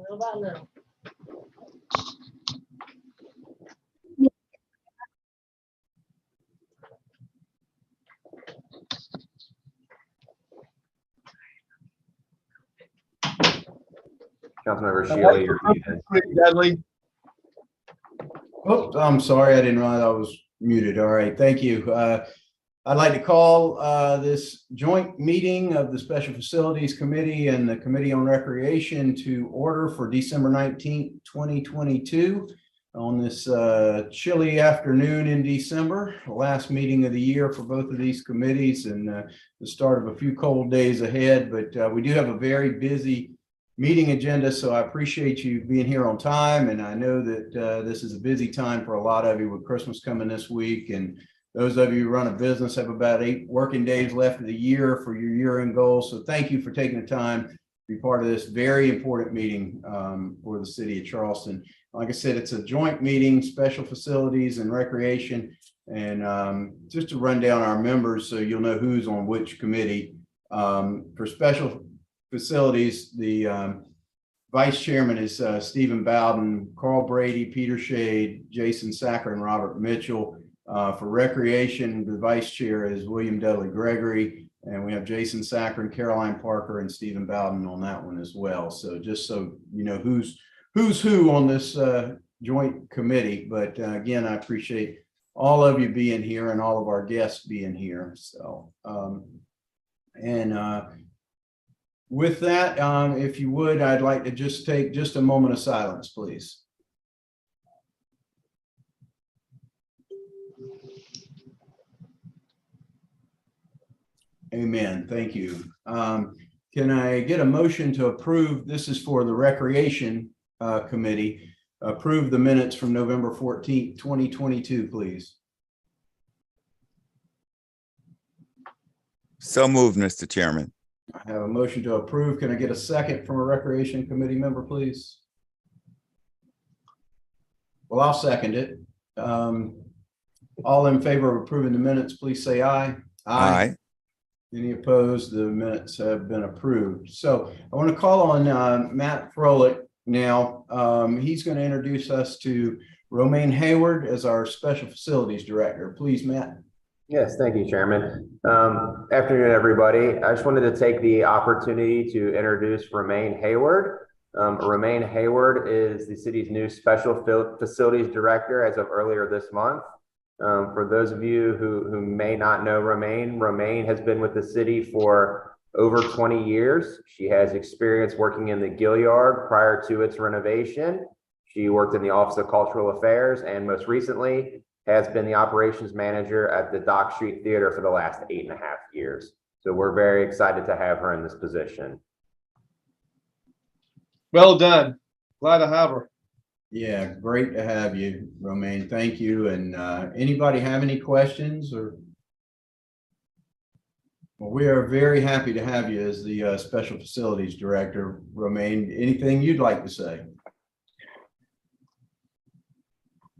How about now? Councilmember Shealy, you're muted. Dudley. Oh, I'm sorry. I didn't realize I was muted. All right. Thank you. I'd like to call this joint meeting of the Special Facilities Committee and the Committee on Recreation to order for December 19th, 2022 on this chilly afternoon in December, the last meeting of the year for both of these committees and the start of a few cold days ahead. But we do have a very busy meeting agenda, so I appreciate you being here on time. And I know that this is a busy time for a lot of you with Christmas coming this week. And those of you who run a business have about 8 working days left of the year for your year-end goals. So thank you for taking the time to be part of this very important meeting for the city of Charleston. Like I said, it's a joint meeting, Special Facilities and Recreation. And just to run down our members so you'll know who's on which committee. For Special Facilities, the vice chairman is Stephen Bowden, Carl Brady, Peter Shade, Jason Sacker, and Robert Mitchell. For Recreation, the vice chair is William Dudley Gregory, and we have Jason Sacker and Caroline Parker and Stephen Bowden on that one as well. So just so you know who's who on this joint committee. But again, I appreciate all of you being here and all of our guests being here. So with that, if you would, I'd like to just take just a moment of silence, please. Amen. Thank you. Can I get a motion to approve? This is for the Recreation Committee. Approve the minutes from November 14th, 2022, please. So moved, Mr. Chairman. I have a motion to approve. Can I get a second from a Recreation Committee member, please? Well, I'll second it. All in favor of approving the minutes, please say aye. Aye. Any opposed? The minutes have been approved. So I want to call on Matt Froelich now. He's going to introduce us to Romaine Hayward as our Special Facilities Director. Please, Matt. Yes, thank you, Chairman. Afternoon, everybody. I just wanted to take the opportunity to introduce Romaine Hayward. Romaine Hayward is the city's new Special Facilities Director as of earlier this month. For those of you who may not know Romaine has been with the city for over 20 years. She has experience working in the Gilliard prior to its renovation. She worked in the Office of Cultural Affairs and most recently has been the operations manager at the Dock Street Theater for the last 8.5 years. So we're very excited to have her in this position. Well done. Glad to have her. Yeah, great to have you, Romaine. Thank you. And anybody have any questions? Or well, we are very happy to have you as the Special Facilities Director, Romaine. Anything you'd like to say?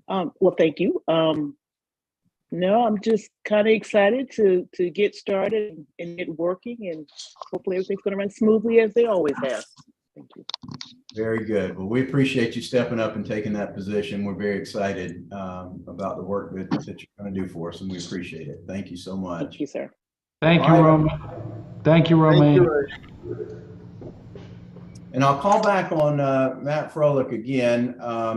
Well, thank you. No, I'm just kind of excited to get started and get working, and hopefully everything's going to run smoothly as they always have. Thank you. Very good. Well, we appreciate you stepping up and taking that position. We're very excited about the work that you're going to do for us, and we appreciate it. Thank you so much. Thank you, sir. Thank you, Romaine. Thank you, Romaine. And I'll call back on Matt Froelich again.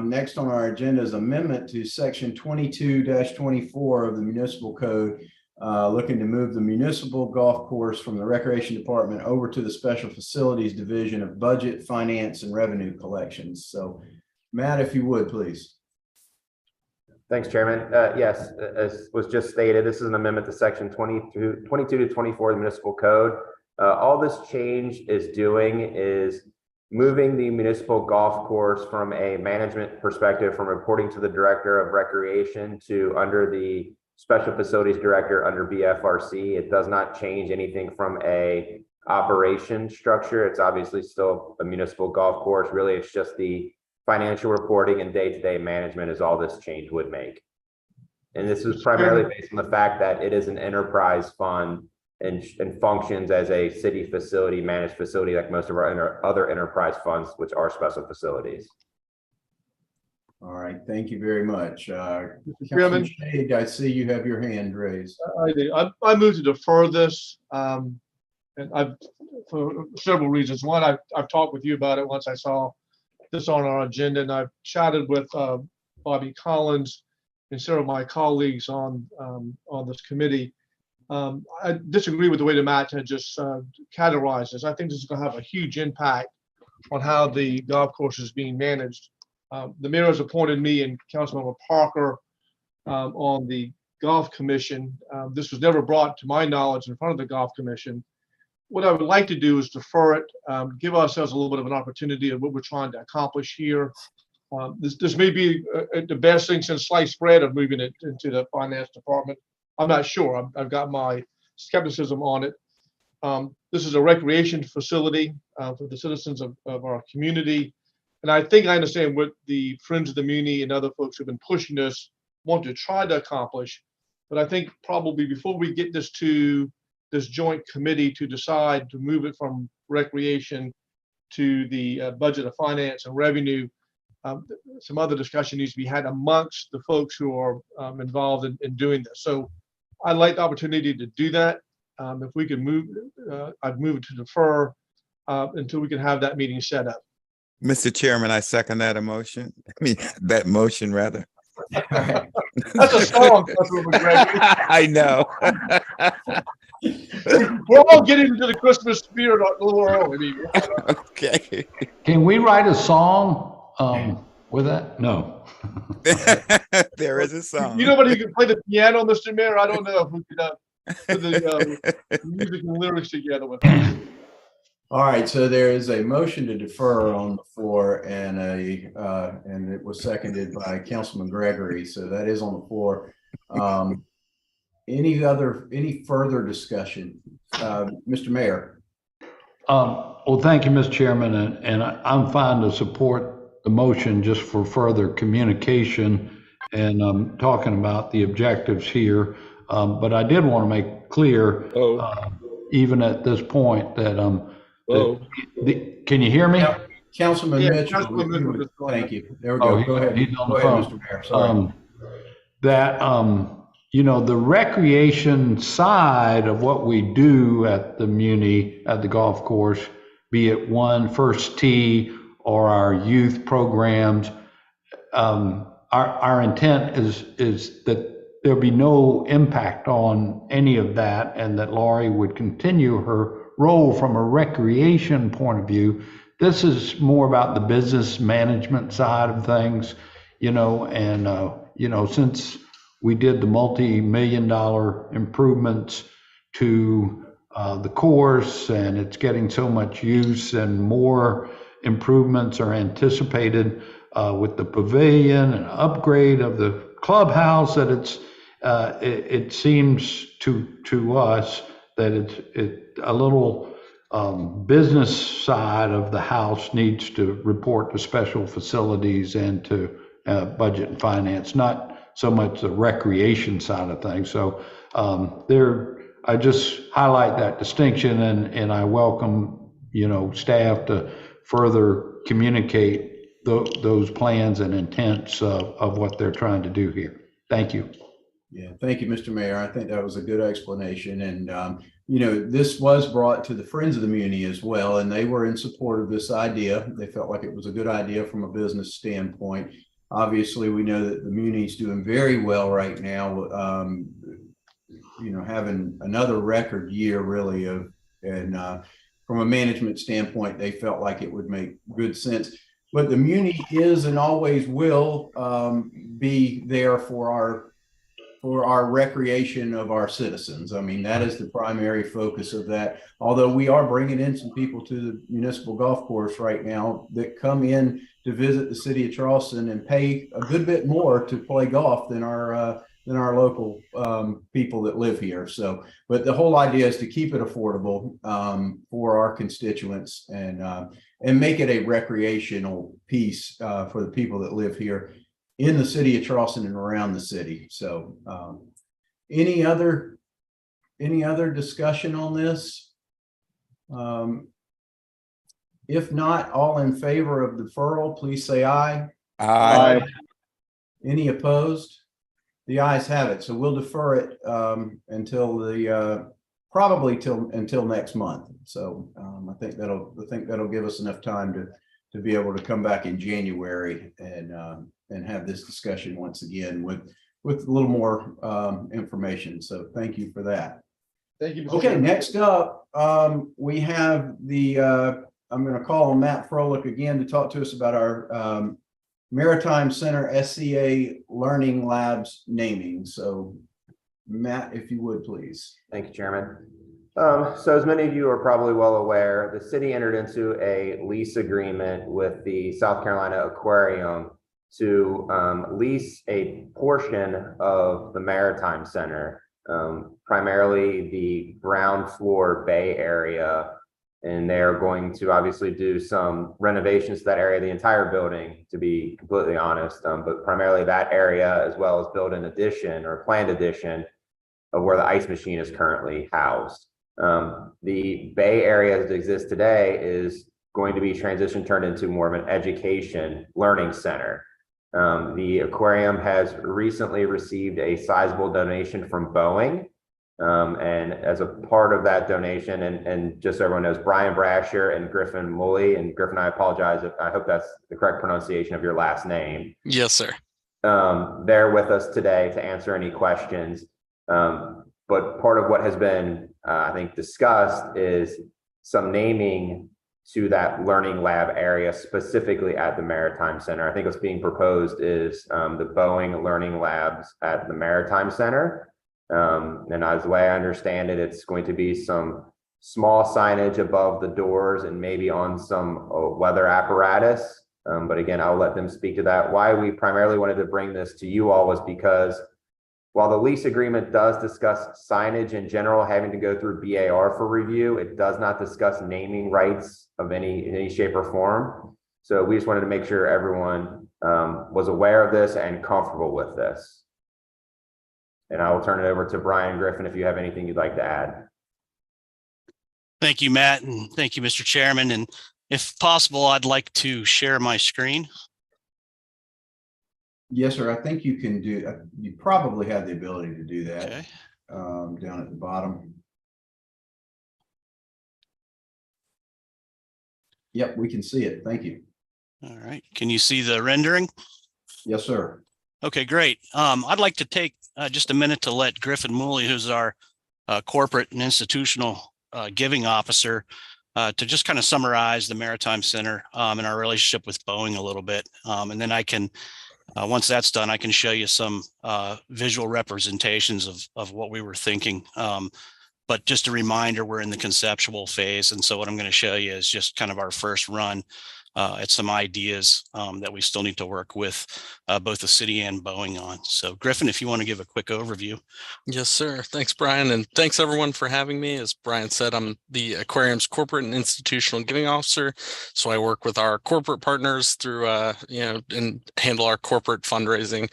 Next on our agenda is amendment to section 22-24 of the municipal code, looking to move the municipal golf course from the Recreation Department over to the Special Facilities Division of Budget, Finance, and Revenue Collections. So Matt, if you would, please. Thanks, Chairman. Yes, as was just stated, this is an amendment to section 22-24 of the municipal code. All this change is doing is moving the municipal golf course from a management perspective, from reporting to the Director of Recreation to under the Special Facilities Director under BFRC. It does not change anything from a operation structure. It's obviously still a municipal golf course. Really, it's just the financial reporting and day-to-day management is all this change would make. And this is primarily based on the fact that it is an enterprise fund and functions as a city facility, managed facility, like most of our other enterprise funds, which are special facilities. All right, thank you very much. Chairman? Councilman Shade, I see you have your hand raised. I move to defer this, and for several reasons. One, I've talked with you about it once I saw this on our agenda, and I've chatted with Bobby Collins and several of my colleagues on this committee. I disagree with the way the Matt had just categorized this. I think this is going to have a huge impact on how the golf course is being managed. The mayor has appointed me and Councilmember Parker on the golf commission. This was never brought to my knowledge in front of the golf commission. What I would like to do is defer it, give ourselves a little bit of an opportunity of what we're trying to accomplish here. This may be the best thing since sliced bread of moving it into the finance department. I'm not sure. I've got my skepticism on it. This is a recreation facility for the citizens of our community. And I think I understand what the Friends of the Muni and other folks who've been pushing this want to try to accomplish. But I think probably before we get this to this joint committee to decide to move it from recreation to the budget of finance and revenue, some other discussion needs to be had amongst the folks who are involved in doing this. So I'd like the opportunity to do that. If we could move, I'd move it to defer until we can have that meeting set up. Mr. Chairman, I second that motion. That motion rather. That's a song, Councilmember Gregory. I know. We're all getting into the Christmas spirit a little early. Okay. Can we write a song with that? No. There is a song. You know what, you can play the piano, Mr. Mayor? I don't know if we could put the music and lyrics together with us. All right, so there is a motion to defer on the floor and it was seconded by Councilman Gregory. So that is on the floor. Any further discussion? Mr. Mayor. Well, thank you, Mr. Chairman, and I'm fine to support the motion just for further communication and talking about the objectives here. But I did want to make clear, even at this point, that can you hear me? Yeah, Councilman Mitchell. Councilman Mitchell. Thank you. There we go. Go ahead. He's on the Go phone. ahead, Mr. Mayor. Sorry. The recreation side of what we do at the Muni, at the golf course, be it First Tee or our youth programs, our intent is that there'll be no impact on any of that, and that Laurie would continue her role from a recreation point of view. This is more about the business management side of things, since we did the multi-million-dollar improvements to the course, and it's getting so much use, and more improvements are anticipated with the pavilion and upgrade of the clubhouse, that it seems to us that it's a little business side of the house needs to report to special facilities and to budget and finance, not so much the recreation side of things. So I just highlight that distinction, and I welcome staff to further communicate those plans and intents of what they're trying to do here. Thank you. Yeah, thank you, Mr. Mayor. I think that was a good explanation. And, this was brought to the Friends of the Muni as well, and they were in support of this idea. They felt like it was a good idea from a business standpoint. Obviously, we know that the Muni is doing very well right now, having another record year really from a management standpoint, they felt like it would make good sense. But the Muni is and always will be there for our recreation of our citizens. I mean, that is the primary focus of that. Although we are bringing in some people to the municipal golf course right now that come in to visit the city of Charleston and pay a good bit more to play golf than our local people that live here. So, but the whole idea is to keep it affordable for our constituents and make it a recreational piece for the people that live here in the city of Charleston and around the city. So any other Any other discussion on this? If not, all in favor of deferral, please say aye. Aye. Any opposed? The ayes have it. So we'll defer it until the probably until next month. So I think that'll give us enough time to be able to come back in January and have this discussion once again with a little more information. So thank you for that. Thank you. Mr. Okay, Chairman. next up, we have the I'm going to call on Matt Froelich again to talk to us about our Maritime Center SCA Learning Labs naming. So Matt, if you would, please. Thank you, Chairman. So as many of you are probably well aware, the city entered into a lease agreement with the South Carolina Aquarium to lease a portion of the Maritime Center, primarily the ground floor bay area. And they're going to obviously do some renovations to that area, the entire building, to be completely honest, but primarily that area, as well as build an addition or planned addition of where the ice machine is currently housed. The bay area as it exists today is going to be transitioned, turned into more of an education learning center. The aquarium has recently received a sizable donation from Boeing. And as a part of that donation, and just so everyone knows, Brian Brasher and Griffin Mully, and Griffin, I apologize if I hope that's the correct pronunciation of your last name. Yes, sir. They're with us today to answer any questions. But part of what has been, I think, discussed is some naming to that learning lab area, specifically at the Maritime Center. I think what's being proposed is the Boeing Learning Labs at the Maritime Center. And as the way I understand it, it's going to be some small signage above the doors and maybe on some weather apparatus. But again, I'll let them speak to that. Why we primarily wanted to bring this to you all was because while the lease agreement does discuss signage in general having to go through BAR for review, it does not discuss naming rights of any shape or form. So we just wanted to make sure everyone was aware of this and comfortable with this. And I will turn it over to Brian Griffin if you have anything you'd like to add. Thank you, Matt, and thank you, Mr. Chairman. And if possible, I'd like to share my screen. Yes, sir. I think you can do. You probably have the ability to do that. Okay. Down at the bottom. Yep, we can see it. Thank you. All right. Can you see the rendering? Yes, sir. Okay, great. I'd like to take just a minute to let Griffin Mully, who's our corporate and institutional giving officer, to just kind of summarize the Maritime Center and our relationship with Boeing a little bit. And then I can, once that's done, I can show you some visual representations of what we were thinking. But just a reminder, we're in the conceptual phase. And so what I'm going to show you is just kind of our first run at some ideas that we still need to work with both the city and Boeing on. So Griffin, if you want to give a quick overview. Yes, sir. Thanks, Brian. And thanks everyone for having me. As Brian said, I'm the aquarium's corporate and institutional giving officer. So I work with our corporate partners through, and handle our corporate fundraising.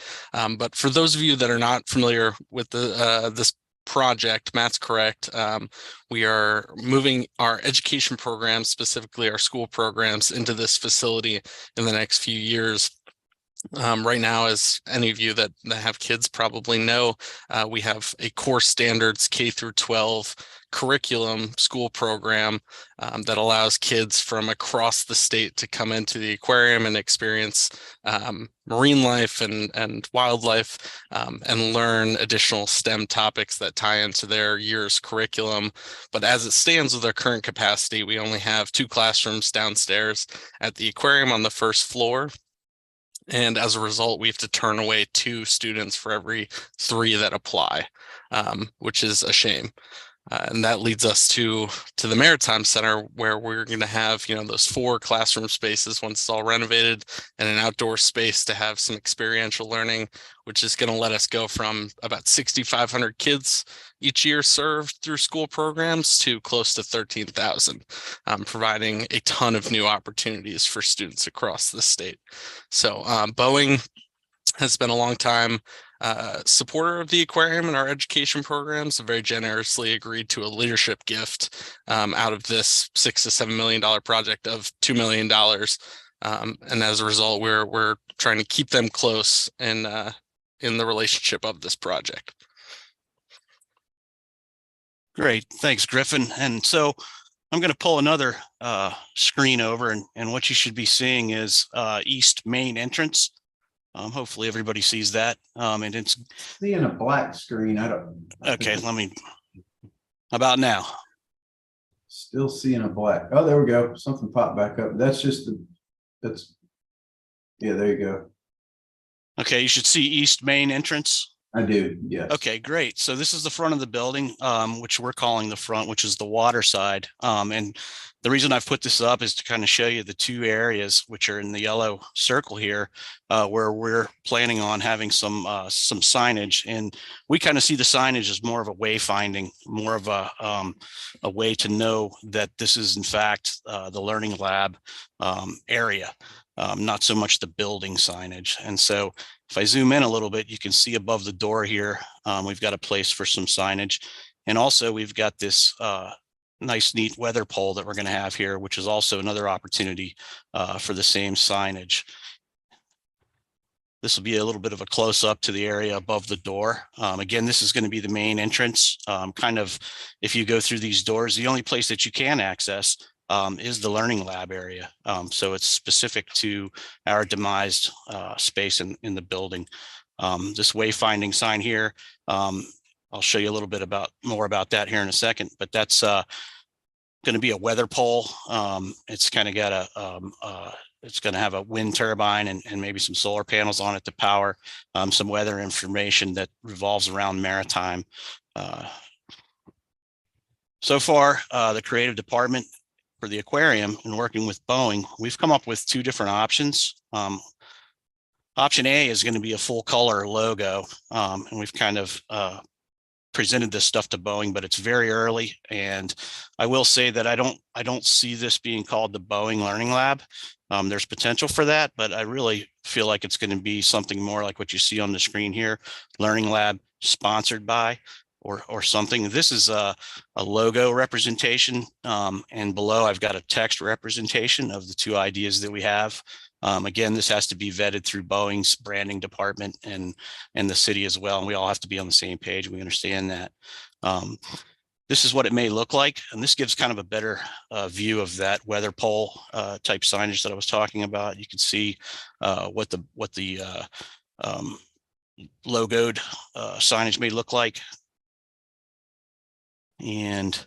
But for those of you that are not familiar with this project, Matt's correct. We are moving our education programs, specifically our school programs, into this facility in the next few years. Right now, as any of you that have kids probably know, we have a core standards K through 12 curriculum school program that allows kids from across the state to come into the aquarium and experience marine life and wildlife and learn additional STEM topics that tie into their year's curriculum. But as it stands with our current capacity, we only have 2 classrooms downstairs at the aquarium on the first floor. And as a result, we have to turn away 2 students for every 3 that apply, which is a shame. And that leads us to the Maritime Center, where we're going to have, those 4 classroom spaces once it's all renovated, and an outdoor space to have some experiential learning, which is going to let us go from about 6,500 kids each year served through school programs to close to 13,000, providing a ton of new opportunities for students across the state. So Boeing has been a long time supporter of the aquarium and our education programs, and very generously agreed to a leadership gift out of this $6 to $7 million project of $2 million. And as a result, we're trying to keep them close in the relationship of this project. Great, thanks, Griffin. And so I'm going to pull another screen over, and what you should be seeing is East Main entrance. Hopefully everybody sees that. And it's Seeing a black screen. okay. Let me. How about now? Still seeing a black. Oh, there we go. Something popped back up. That's just yeah, there you go. Okay, you should see East Main entrance. I do, yes. Okay, great. So this is the front of the building, which we're calling the front, which is the water side. And the reason I've put this up is to kind of show you the two areas which are in the yellow circle here, where we're planning on having some signage. And we kind of see the signage as more of a wayfinding, more of a way to know that this is in fact the learning lab area. Not so much the building signage. And so if I zoom in a little bit, you can see above the door here, we've got a place for some signage. And also we've got this nice, neat weather pole that we're going to have here, which is also another opportunity for the same signage. This will be a little bit of a close up to the area above the door. Again, this is going to be the main entrance. Kind of, if you go through these doors, the only place that you can access is the learning lab area. So it's specific to our demised space in the building. This wayfinding sign here, I'll show you a little bit more about that here in a second, but that's going to be a weather pole. It's kind of got it's going to have a wind turbine and maybe some solar panels on it to power some weather information that revolves around maritime. So far, the creative department for the aquarium and working with Boeing, we've come up with two different options. Option A is going to be a full color logo, and we've kind of presented this stuff to Boeing, but it's very early. And I will say that I don't see this being called the Boeing Learning Lab. There's potential for that, but I really feel like it's going to be something more like what you see on the screen here, Learning Lab sponsored by, or something. This is a logo representation, and below I've got a text representation of the two ideas that we have. Again, this has to be vetted through Boeing's branding department and the city as well, and we all have to be on the same page. We understand that. This is what it may look like, and this gives kind of a better view of that weather pole type signage that I was talking about. You can see what the logoed signage may look like. And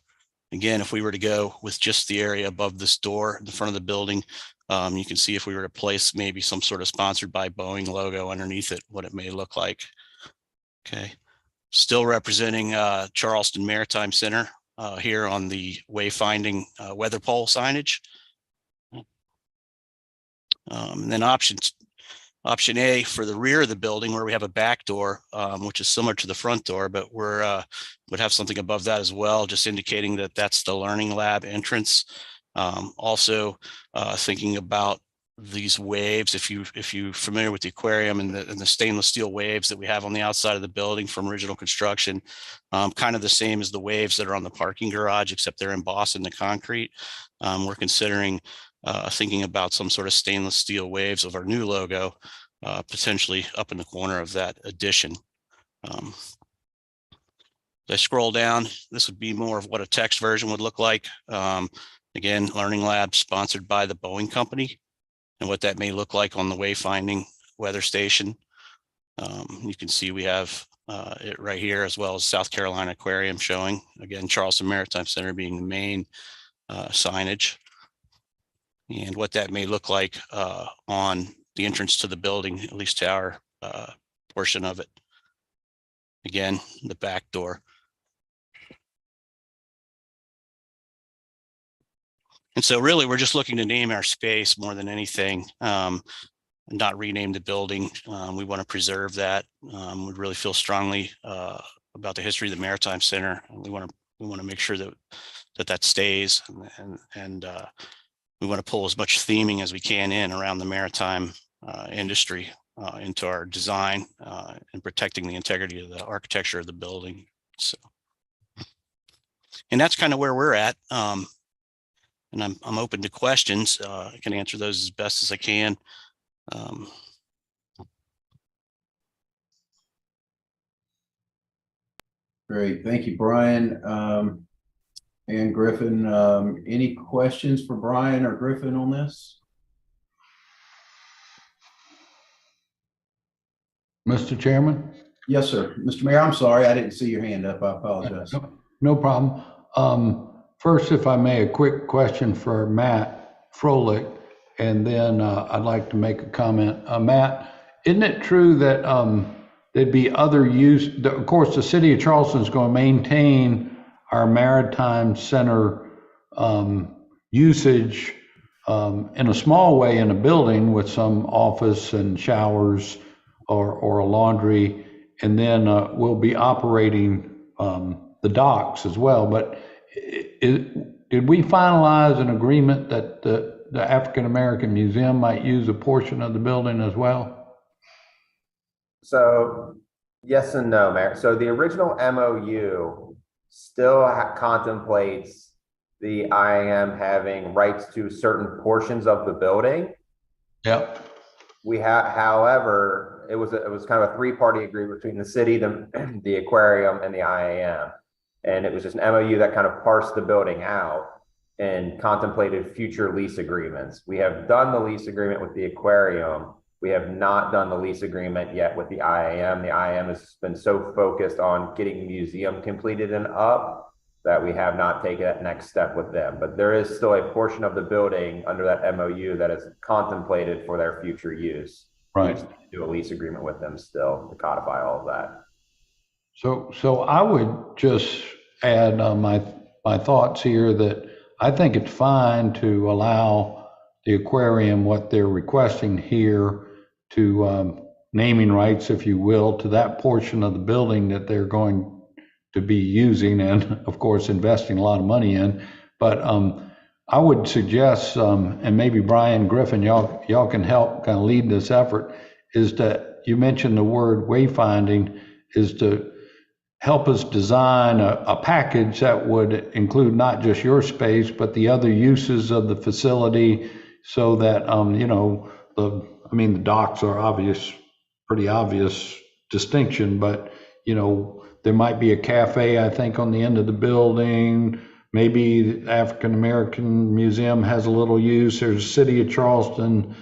again, if we were to go with just the area above this door in the front of the building, you can see if we were to place maybe some sort of sponsored by Boeing logo underneath it, what it may look like. Okay, still representing Charleston Maritime Center here on the wayfinding weather pole signage. And then option A for the rear of the building, where we have a back door, which is similar to the front door, but would have something above that as well, just indicating that that's the learning lab entrance. Also thinking about these waves, if you're familiar with the aquarium and the stainless steel waves that we have on the outside of the building from original construction, kind of the same as the waves that are on the parking garage, except they're embossed in the concrete. We're considering thinking about some sort of stainless steel waves of our new logo, potentially up in the corner of that addition. As I scroll down, this would be more of what a text version would look like. Again, Learning Lab sponsored by the Boeing company, and what that may look like on the wayfinding weather station. You can see we have it right here, as well as South Carolina Aquarium showing, again, Charleston Maritime Center being the main signage. And what that may look like on the entrance to the building, at least to our portion of it. Again, the back door. And so really, we're just looking to name our space more than anything, not rename the building. We want to preserve that. We really feel strongly about the history of the Maritime Center. We want to make sure that stays, and we want to pull as much theming as we can in around the maritime industry into our design and protecting the integrity of the architecture of the building. So, and that's kind of where we're at. And I'm open to questions. I can answer those as best as I can. Great. Thank you, Brian. And Griffin, any questions for Brian or Griffin on this? Mr. Chairman? Yes, sir. Mr. Mayor, I'm sorry. I didn't see your hand up. I apologize. No problem. First, if I may, a quick question for Matt Froelich, and then I'd like to make a comment. Matt, isn't it true that there'd be other use? Of course, the city of Charleston is going to maintain our Maritime Center usage in a small way in a building with some office and showers or a laundry, and then we'll be operating the docks as well. But did we finalize an agreement that the African American Museum might use a portion of the building as well? So yes and no, Mayor. So the original MOU still contemplates the IAM having rights to certain portions of the building. Yep. We have, however, it was kind of a three-party agreement between the city, the aquarium, and the IAM. And it was just an MOU that kind of parsed the building out and contemplated future lease agreements. We have done the lease agreement with the aquarium. We have not done the lease agreement yet with the IAM. The IAM has been so focused on getting the museum completed and up that we have not taken that next step with them. But there is still a portion of the building under that MOU that is contemplated for their future use. Right. Do a lease agreement with them still to codify all of that. So I would just add my thoughts here that I think it's fine to allow the aquarium what they're requesting here to naming rights, if you will, to that portion of the building that they're going to be using and of course investing a lot of money in. But I would suggest, and maybe Brian Griffin, y'all can help kind of lead this effort, is that you mentioned the word wayfinding, is to help us design a package that would include not just your space, but the other uses of the facility, so that, you know, the docks are pretty obvious distinction, but, you know, there might be a cafe, I think, on the end of the building. Maybe the African American Museum has a little use. There's a City of Charleston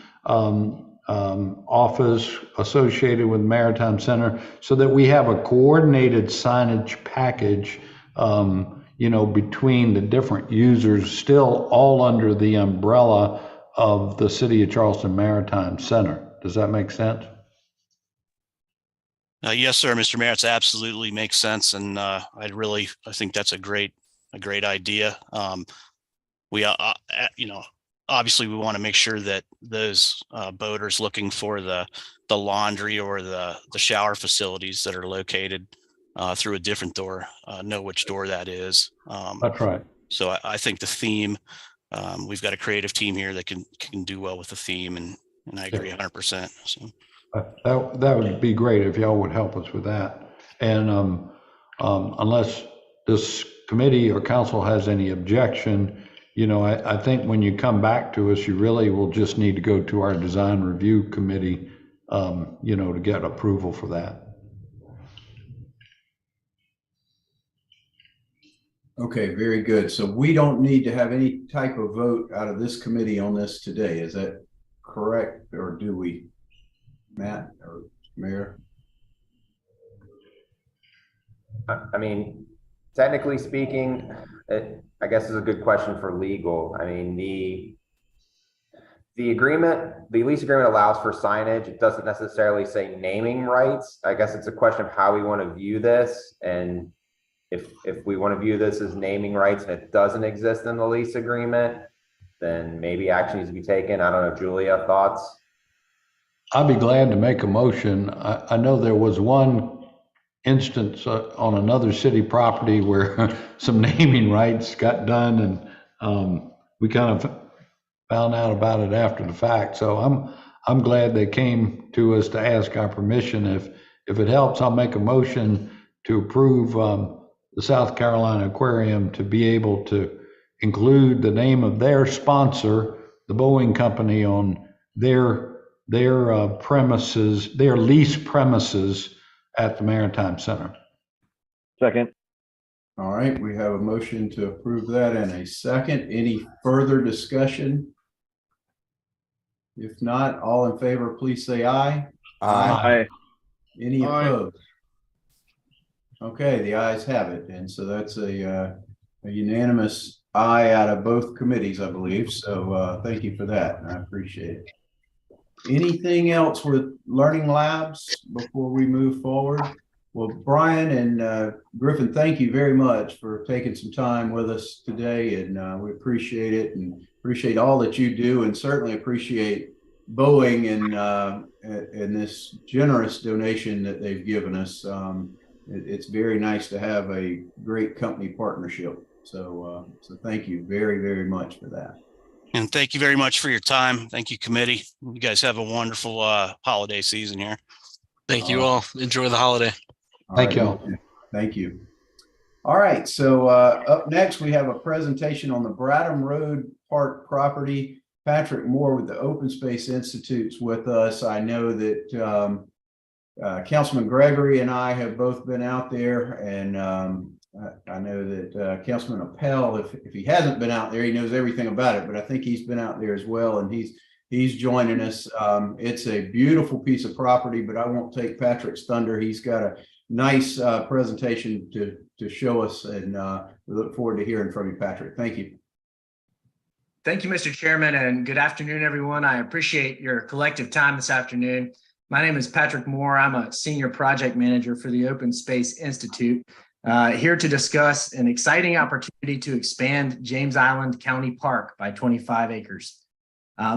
office associated with Maritime Center, so that we have a coordinated signage package, you know, between the different users, still all under the umbrella of the City of Charleston Maritime Center. Does that make sense? Yes, sir, Mr. Mayor, it absolutely makes sense. And I think that's a great idea. We, you know, obviously we want to make sure that those boaters looking for the laundry or the shower facilities that are located through a different door know which door that is. That's right. So I think the theme, we've got a creative team here that can do well with the theme, and I agree 100%. So. That would be great if y'all would help us with that. And unless this committee or council has any objection, you know, I think when you come back to us, you really will just need to go to our design review committee, you know, to get approval for that. Okay, very good. So we don't need to have any type of vote out of this committee on this today. Is that correct? Or do we, Matt or Mayor? I mean, technically speaking, I guess is a good question for legal. I mean, the lease agreement allows for signage. It doesn't necessarily say naming rights. I guess it's a question of how we want to view this. And if we want to view this as naming rights and it doesn't exist in the lease agreement, then maybe action needs to be taken. I don't know, Julia, thoughts? I'd be glad to make a motion. I know there was one instance on another city property where some naming rights got done, and we kind of found out about it after the fact. So I'm glad they came to us to ask our permission. If it helps, I'll make a motion to approve the South Carolina Aquarium to be able to include the name of their sponsor, the Boeing Company, on their premises, their lease premises at the Maritime Center. Second. All right, we have a motion to approve that and a second. Any further discussion? If not, all in favor, please say aye. Aye. Any Aye. opposed? Okay, the ayes have it. And so that's a unanimous aye out of both committees, I believe. So thank you for that. I appreciate it. Anything else with Learning Labs before we move forward? Well, Brian and Griffin, thank you very much for taking some time with us today, and we appreciate it and appreciate all that you do, and certainly appreciate Boeing and this generous donation that they've given us. It's very nice to have a great company partnership. So thank you very, very much for that. And thank you very much for your time. Thank you, committee. You guys have a wonderful holiday season here. Thank you all. Enjoy the holiday. Thank All right. you. Thank you. All right, so up next, we have a presentation on the Bradham Road Park property. Patrick Moore with the Open Space Institute's with us. I know that Councilman Gregory and I have both been out there, and I know that Councilman Appel, if he hasn't been out there, he knows everything about it, but I think he's been out there as well, and he's joining us. It's a beautiful piece of property, but I won't take Patrick's thunder. He's got a nice presentation to show us, and we look forward to hearing from you, Patrick. Thank you. Thank you, Mr. Chairman, and good afternoon, everyone. I appreciate your collective time this afternoon. My name is Patrick Moore. I'm a senior project manager for the Open Space Institute, here to discuss an exciting opportunity to expand James Island County Park by 25 acres.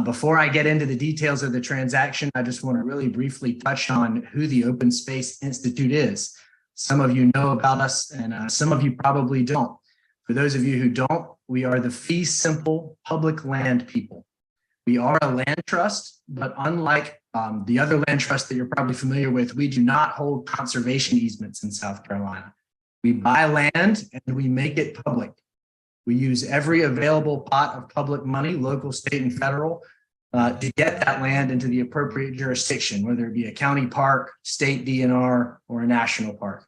Before I get into the details of the transaction, I just want to really briefly touch on who the Open Space Institute is. Some of you know about us, and some of you probably don't. For those of you who don't, we are the fee simple public land people. We are a land trust, but unlike the other land trusts that you're probably familiar with, we do not hold conservation easements in South Carolina. We buy land and we make it public. We use every available pot of public money, local, state, and federal, to get that land into the appropriate jurisdiction, whether it be a county park, state DNR, or a national park.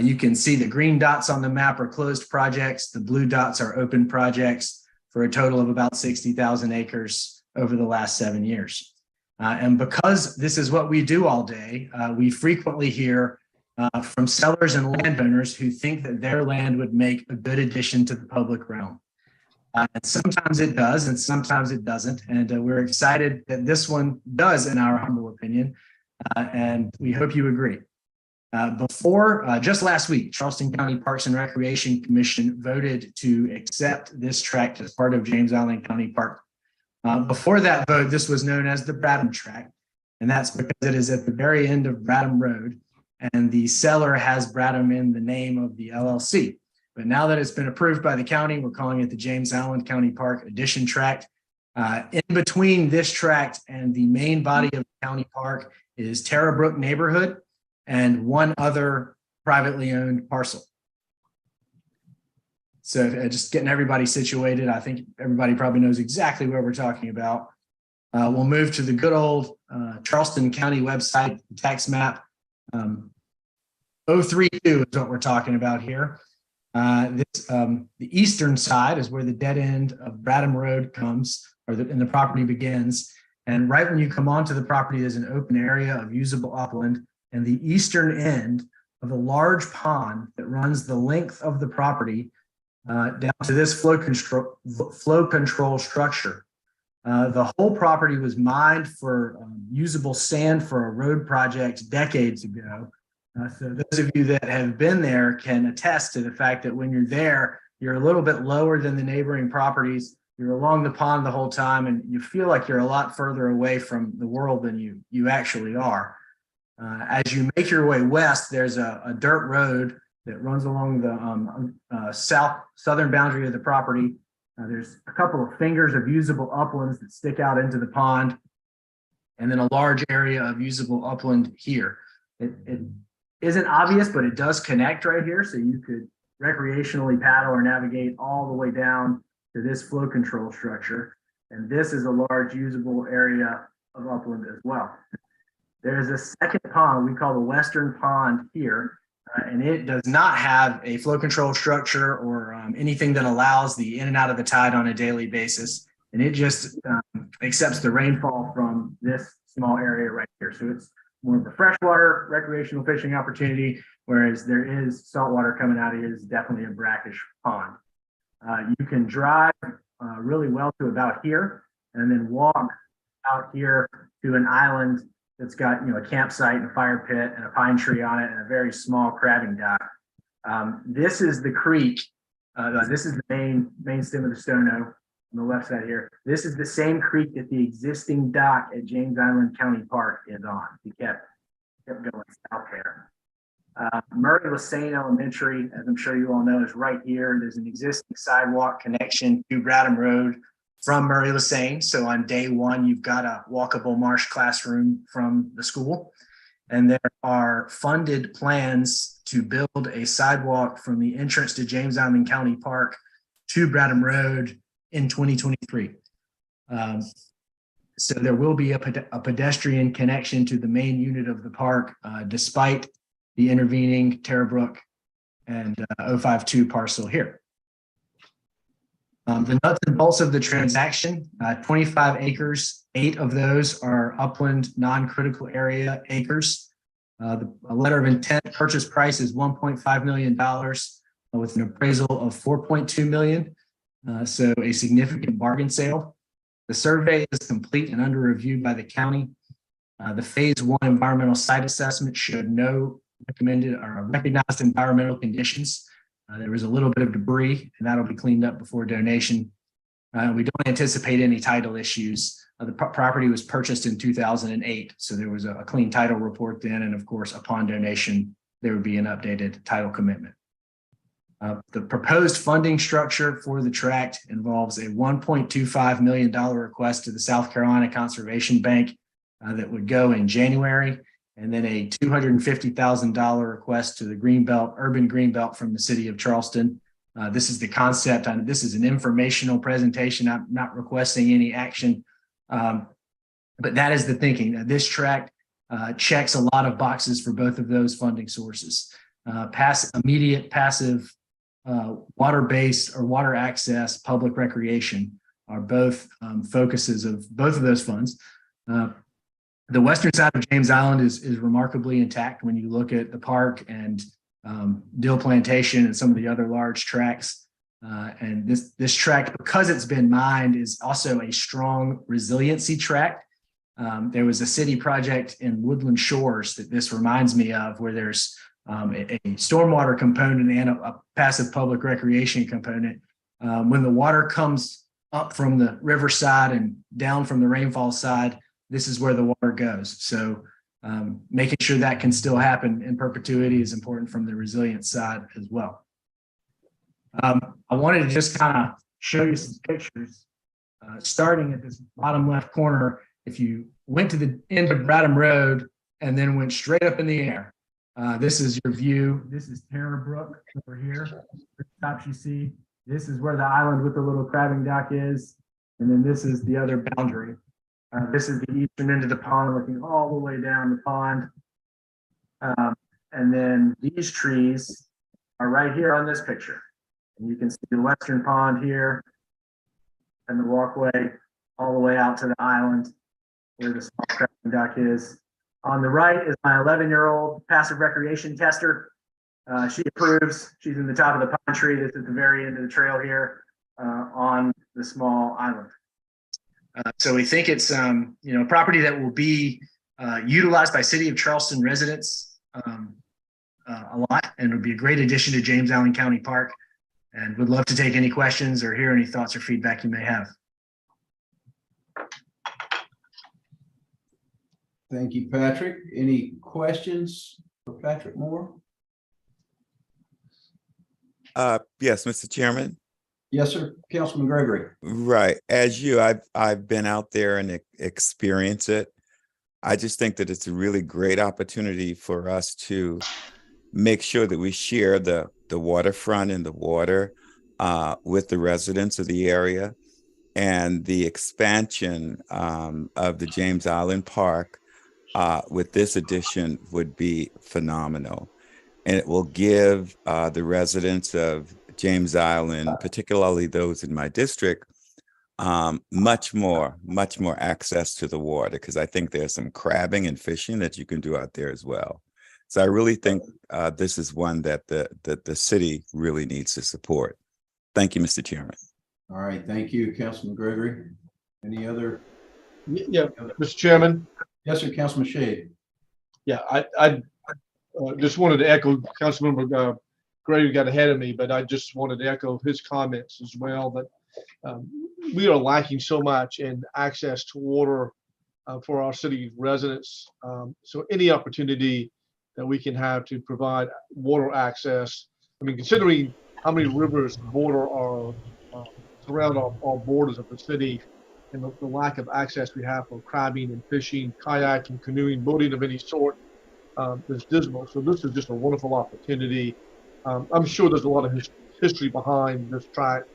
You can see the green dots on the map are closed projects. The blue dots are open projects for a total of about 60,000 acres over the last 7 years. And because this is what we do all day, we frequently hear from sellers and landowners who think that their land would make a good addition to the public realm. And sometimes it does, and sometimes it doesn't. And we're excited that this one does, in our humble opinion, and we hope you agree. Just last week, Charleston County Parks and Recreation Commission voted to accept this tract as part of James Island County Park. Before that vote, this was known as the Bradham Tract, and that's because it is at the very end of Bradham Road, and the seller has Bradham in the name of the LLC. But now that it's been approved by the county, we're calling it the James Island County Park Addition Tract. In between this tract and the main body of the county park is Terra Brook neighborhood and one other privately owned parcel. So just getting everybody situated, I think everybody probably knows exactly what we're talking about. We'll move to the good old Charleston County website, tax map. 032 is what we're talking about here. The eastern side is where the dead end of Bradham Road comes, and the property begins. And right when you come onto the property, there's an open area of usable upland, and the eastern end of a large pond that runs the length of the property down to this flow control structure. The whole property was mined for usable sand for a road project decades ago. So those of you that have been there can attest to the fact that when you're there, you're a little bit lower than the neighboring properties. You're along the pond the whole time, and you feel like you're a lot further away from the world than you actually are. As you make your way west, there's a dirt road that runs along the southern boundary of the property. There's a couple of fingers of usable uplands that stick out into the pond. and then a large area of usable upland here. It isn't obvious, but it does connect right here. So you could recreationally paddle or navigate all the way down to this flow control structure. And this is a large usable area of upland as well. There's a second pond we call the Western Pond here, and it does not have a flow control structure or anything that allows the in and out of the tide on a daily basis. And it just accepts the rainfall from this small area right here. So it's more of a freshwater recreational fishing opportunity, whereas there is saltwater coming out of here. Is definitely a brackish pond. You can drive really well to about here and then walk out here to an island that's got, a campsite and a fire pit and a pine tree on it and a very small crabbing dock. This is the creek. This is the main stem of the Stono on the left side here. This is the same creek that the existing dock at James Island County Park is on. He kept going south there. Murray Lassane Elementary, as I'm sure you all know, is right here. There's an existing sidewalk connection to Bradham Road from Murray Lassane. So on day one, you've got a walkable marsh classroom from the school. And there are funded plans to build a sidewalk from the entrance to James Island County Park to Bradham Road in 2023. So there will be a pedestrian connection to the main unit of the park, despite the intervening Terrabrook and 052 parcel here. The nuts and bolts of the transaction, 25 acres, 8 of those are upland non-critical area acres. A letter of intent purchase price is $1.5 million with an appraisal of $4.2 million. So a significant bargain sale. The survey is complete and under review by the county. The phase 1 environmental site assessment showed no recommended or recognized environmental conditions. There was a little bit of debris, and that'll be cleaned up before donation. We don't anticipate any title issues. The property was purchased in 2008, so there was a clean title report then, and of course, upon donation, there would be an updated title commitment. The proposed funding structure for the tract involves a $1.25 million request to the South Carolina Conservation Bank that would go in January, and then a $250,000 request to the Greenbelt, Urban Greenbelt from the city of Charleston. This is the concept. This is an informational presentation. I'm not requesting any action, but that is the thinking. This tract checks a lot of boxes for both of those funding sources. Immediate passive water-based or water access, public recreation are both focuses of both of those funds. The western side of James Island is remarkably intact when you look at the park and Dill Plantation and some of the other large tracts. And this tract, because it's been mined, is also a strong resiliency tract. There was a city project in Woodland Shores that this reminds me of, where there's a stormwater component and a passive public recreation component. When the water comes up from the riverside and down from the rainfall side, this is where the water goes. So making sure that can still happen in perpetuity is important from the resilience side as well. I wanted to just kind of show you some pictures, starting at this bottom left corner. If you went to the end of Bradham Road and then went straight up in the air, this is your view. This is Terrabrook over here. The top you see. This is where the island with the little crabbing dock is. And then this is the other boundary. This is the eastern end of the pond, looking all the way down the pond. And then these trees are right here on this picture. And you can see the western pond here and the walkway all the way out to the island where the small crabbing dock is. On the right is my 11-year-old passive recreation tester. She approves. She's in the top of the pine tree. This is the very end of the trail here on the small island. So we think it's a property that will be utilized by City of Charleston residents a lot, and it'll be a great addition to James Island County Park. And would love to take any questions or hear any thoughts or feedback you may have. Thank you, Patrick. Any questions for Patrick Moore? Yes, Mr. Chairman. Yes, sir. Councilman Gregory. Right. As I've been out there and experienced it. I just think that it's a really great opportunity for us to make sure that we share the waterfront and the water with the residents of the area. And the expansion of the James Island Park with this addition would be phenomenal. And it will give the residents of James Island, particularly those in my district, much more access to the water, because I think there's some crabbing and fishing that you can do out there as well. So I really think this is one that the city really needs to support. Thank you, Mr. Chairman. All right, thank you, Councilman Gregory. Any other? Yeah, Mr. Chairman. Yes, sir, Councilman Shade. Yeah, I just wanted to echo Councilmember Gregory got ahead of me, but I just wanted to echo his comments as well, that we are lacking so much in access to water for our city residents. So any opportunity that we can have to provide water access, I mean, considering how many rivers border our surround our borders of the city, and the lack of access we have for crabbing and fishing, kayaking, canoeing, boating of any sort is dismal. So this is just a wonderful opportunity. I'm sure there's a lot of history behind this tract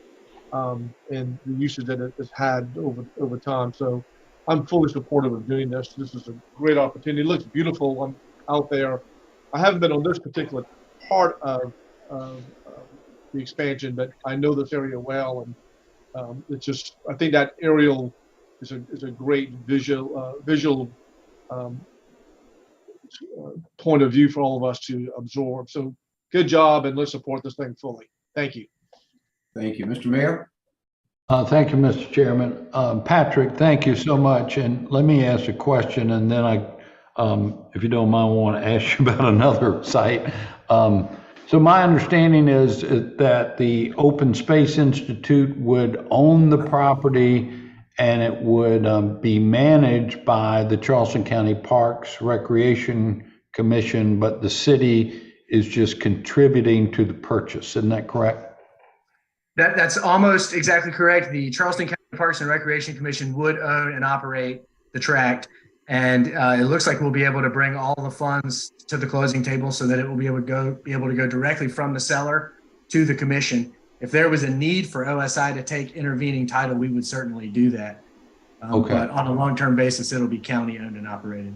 and the usage that it has had over time. So I'm fully supportive of doing this. This is a great opportunity. It looks beautiful. I'm out there. I haven't been on this particular part of the expansion, but I know this area well, and it's just, I think that aerial is a great visual point of view for all of us to absorb. So good job, and let's support this thing fully. Thank you. Thank you, Mr. Mayor. Thank you, Mr. Chairman. Patrick, thank you so much. And let me ask a question, and then if you don't mind, I want to ask you about another site. So my understanding is that the Open Space Institute would own the property, and it would be managed by the Charleston County Parks Recreation Commission, but the city is just contributing to the purchase. Isn't that correct? That's almost exactly correct. The Charleston County Parks and Recreation Commission would own and operate the tract. And it looks like we'll be able to bring all the funds to the closing table so that it will be able to go directly from the seller to the commission. If there was a need for OSI to take intervening title, we would certainly do that. Okay. But on a long-term basis, it'll be county owned and operated.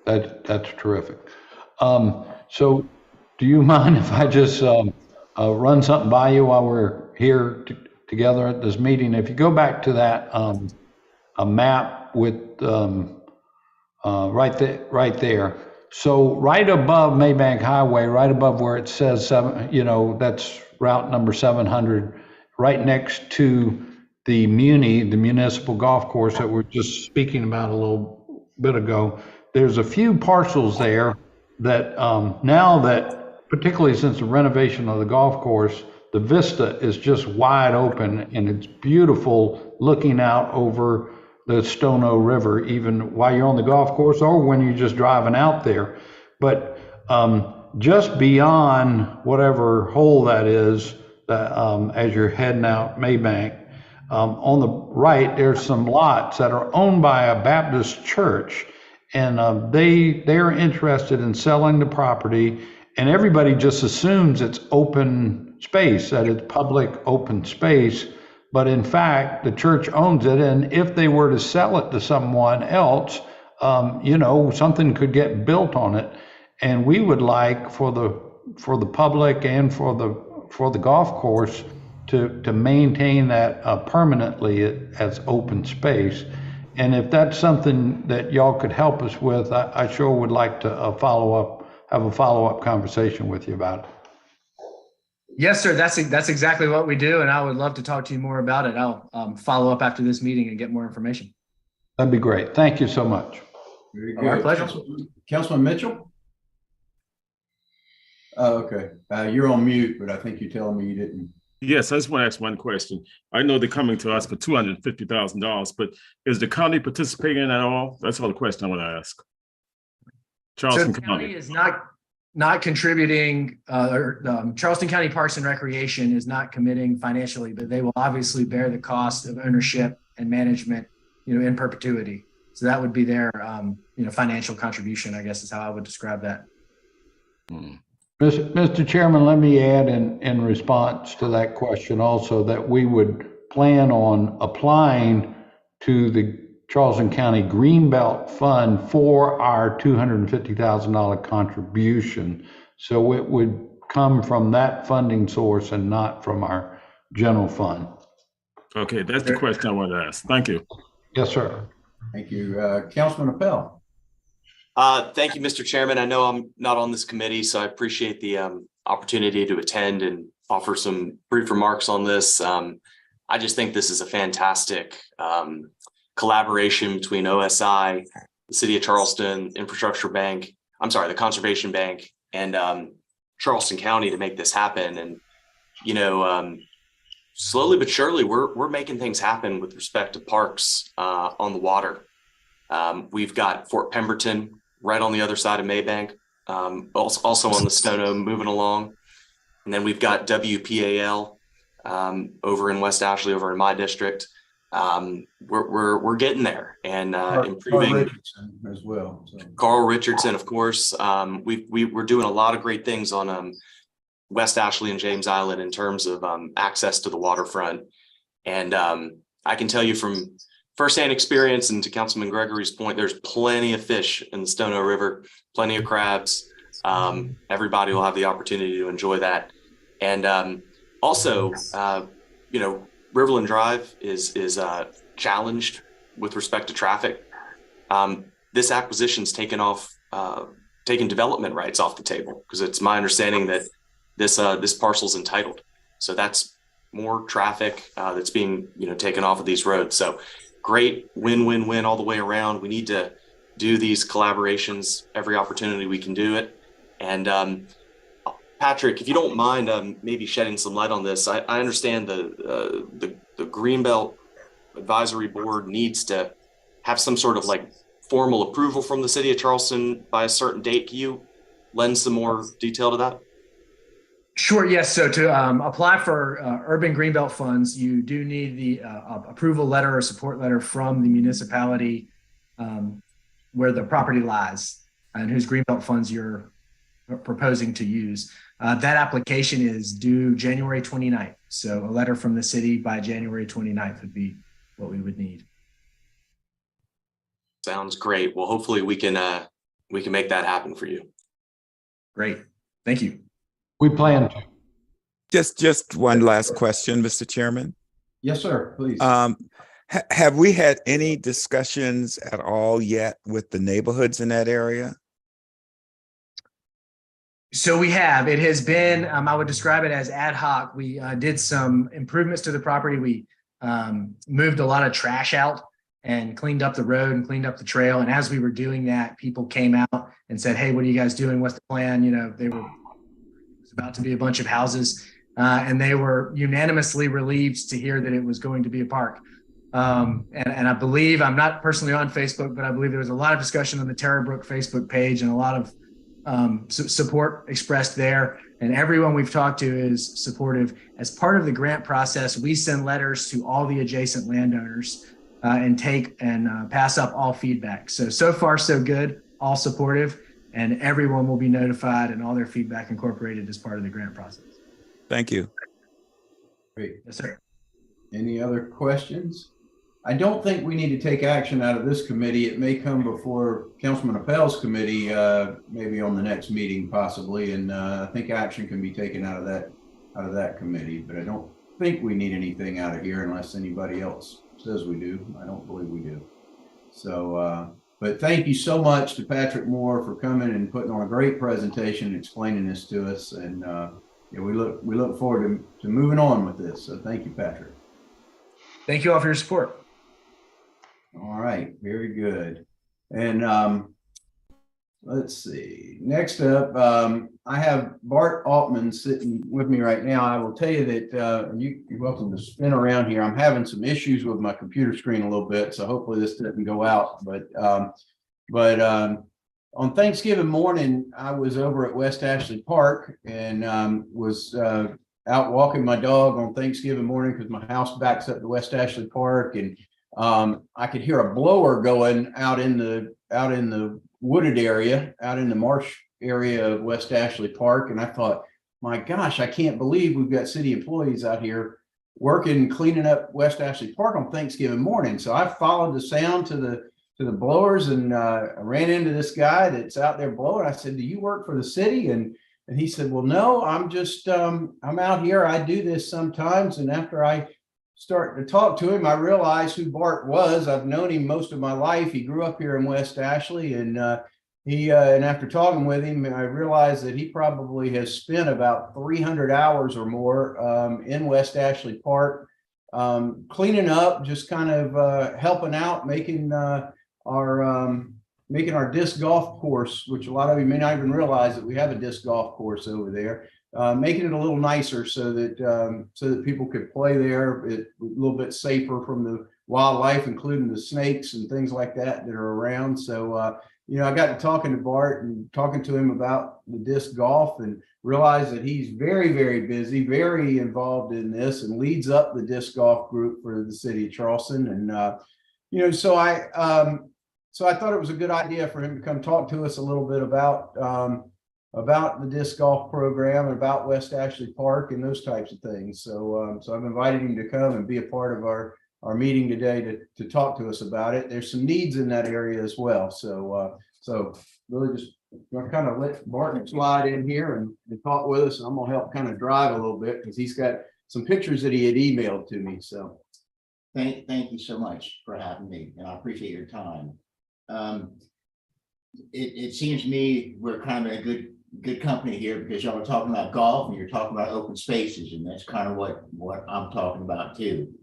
That's terrific. So do you mind if I just run something by you while we're here together at this meeting? If you go back to that a map with right there. So right above Maybank Highway, right above where it says that's route number 700, right next to the municipal golf course that we're just speaking about a little bit ago. There's a few parcels there that now that, particularly since the renovation of the golf course, the vista is just wide open, and it's beautiful looking out over the Stono River, even while you're on the golf course or when you're just driving out there. But just beyond whatever hole that is, as you're heading out Maybank, on the right, there's some lots that are owned by a Baptist church, and they're interested in selling the property, and everybody just assumes it's open space, that it's public open space. But in fact, the church owns it, and if they were to sell it to someone else, something could get built on it. And we would like for the public and for the golf course to maintain that permanently as open space. And if that's something that y'all could help us with, I sure would like to have a follow-up conversation with you about it. Yes, sir. That's exactly what we do, and I would love to talk to you more about it. I'll follow up after this meeting and get more information. That'd be great. Thank you so much. Very good. Our pleasure. Councilman Mitchell? Oh, okay. You're on mute, but I think you're telling me you didn't. Yes, I just want to ask one question. I know they're coming to us for $250,000, but is the county participating at all? That's all the question I want to ask. Charleston So the county is not contributing, Charleston County Parks and Recreation is not committing financially, but they will obviously bear the cost of ownership and management, in perpetuity. So that would be their, financial contribution, I guess is how I would describe that. Mr. Chairman, let me add in response to that question also that we would plan on applying to the Charleston County Greenbelt Fund for our $250,000 contribution. So it would come from that funding source and not from our general fund. Okay, that's the question I wanted to ask. Thank you. Yes, sir. Thank you. Councilman Appel. Thank you, Mr. Chairman. I know I'm not on this committee, so I appreciate the opportunity to attend and offer some brief remarks on this. I just think this is a fantastic collaboration between OSI, the City of Charleston, Infrastructure Bank, the Conservation Bank, and Charleston County to make this happen. And, slowly but surely, we're making things happen with respect to parks on the water. We've got Fort Pemberton right on the other side of Maybank, also on the Stono moving along. And then we've got WPAL over in West Ashley, over in my district. We're getting there and improving. Carl Richardson as well. So. Carl Richardson, of course. We're doing a lot of great things on West Ashley and James Island in terms of access to the waterfront. And I can tell you from firsthand experience, and to Councilman Gregory's point, there's plenty of fish in the Stono River, plenty of crabs. Everybody will have the opportunity to enjoy that. And also, Riverland Drive is challenged with respect to traffic. This acquisition's taken development rights off the table because it's my understanding that this parcel's entitled. So that's more traffic that's being taken off of these roads. So great win-win-win all the way around. We need to do these collaborations every opportunity we can do it. And Patrick, if you don't mind, maybe shedding some light on this. I understand the Greenbelt Advisory Board needs to have some sort of formal approval from the City of Charleston by a certain date. Can you lend some more detail to that? Sure. Yes. So to apply for urban greenbelt funds, you do need the approval letter or support letter from the municipality where the property lies and whose greenbelt funds you're proposing to use. That application is due January 29th. So a letter from the city by January 29th would be what we would need. Sounds great. Well, hopefully we can make that happen for you. Great. Thank you. We plan to. Just one last question, Mr. Chairman. Yes, sir. Please. Have we had any discussions at all yet with the neighborhoods in that area? So we have. It has been, I would describe it as ad hoc. We did some improvements to the property. We moved a lot of trash out and cleaned up the road and cleaned up the trail. And as we were doing that, people came out and said, "Hey, what are you guys doing? What's the plan?" It was about to be a bunch of houses, and they were unanimously relieved to hear that it was going to be a park. And I believe, I'm not personally on Facebook, but I believe there was a lot of discussion on the Terrabrook Facebook page and a lot of support expressed there. And everyone we've talked to is supportive. As part of the grant process, we send letters to all the adjacent landowners and take and pass up all feedback. So far, so good, all supportive, and everyone will be notified and all their feedback incorporated as part of the grant process. Thank you. Great. Yes, sir. Any other questions? I don't think we need to take action out of this committee. It may come before Councilman Appel's committee, maybe on the next meeting possibly. And I think action can be taken out of that committee, but I don't think we need anything out of here unless anybody else says we do. I don't believe we do. So, but thank you so much to Patrick Moore for coming and putting on a great presentation, and explaining this to us. And yeah, we look forward to moving on with this. So thank you, Patrick. Thank you all for your support. All right, very good. And let's see, next up, I have Bart Altman sitting with me right now. I will tell you that you're welcome to spin around here. I'm having some issues with my computer screen a little bit, so hopefully this doesn't go out. But on Thanksgiving morning, I was over at West Ashley Park and was out walking my dog on Thanksgiving morning because my house backs up to West Ashley Park. And I could hear a blower going out in the wooded area, out in the marsh area of West Ashley Park. And I thought, my gosh, I can't believe we've got city employees out here working, cleaning up West Ashley Park on Thanksgiving morning. So I followed the sound to the blowers, and I ran into this guy that's out there blowing. I said, do you work for the city? And he said, well, no, I'm just, I'm out here. I do this sometimes. And after I started to talk to him, I realized who Bart was. I've known him most of my life. He grew up here in West Ashley, and and after talking with him, I realized that he probably has spent about 300 hours or more in West Ashley Park, cleaning up, just kind of helping out, making our disc golf course, which a lot of you may not even realize that we have a disc golf course over there, making it a little nicer so that people could play there, a little bit safer from the wildlife, including the snakes and things like that are around. So, I got to talking to Bart and talking to him about the disc golf, and realized that he's very, very busy, very involved in this, and leads up the disc golf group for the city of Charleston. And, so I thought it was a good idea for him to come talk to us a little bit about the disc golf program and about West Ashley Park and those types of things. So I've invited him to come and be a part of our meeting today to talk to us about it. There's some needs in that area as well. So really just going to kind of let Barton slide in here and talk with us. And I'm going to help kind of drive a little bit because he's got some pictures that he had emailed to me. So thank you so much for having me, and I appreciate your time. It seems to me we're kind of a good company here, because y'all are talking about golf and you're talking about open spaces, and that's kind of what I'm talking about too.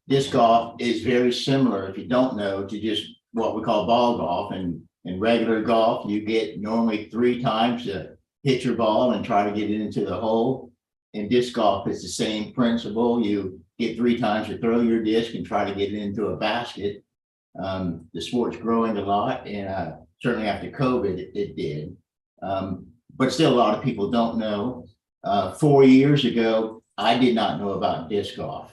Disc golf is very similar, if you don't know, to just what we call ball golf. And in regular golf, you get normally 3 times to hit your ball and try to get it into the hole. In disc golf, it's the same principle. You get 3 times to throw your disc and try to get it into a basket. The sport's growing a lot, and certainly after COVID, it did. But still, a lot of people don't know. 4 years ago, I did not know about disc golf.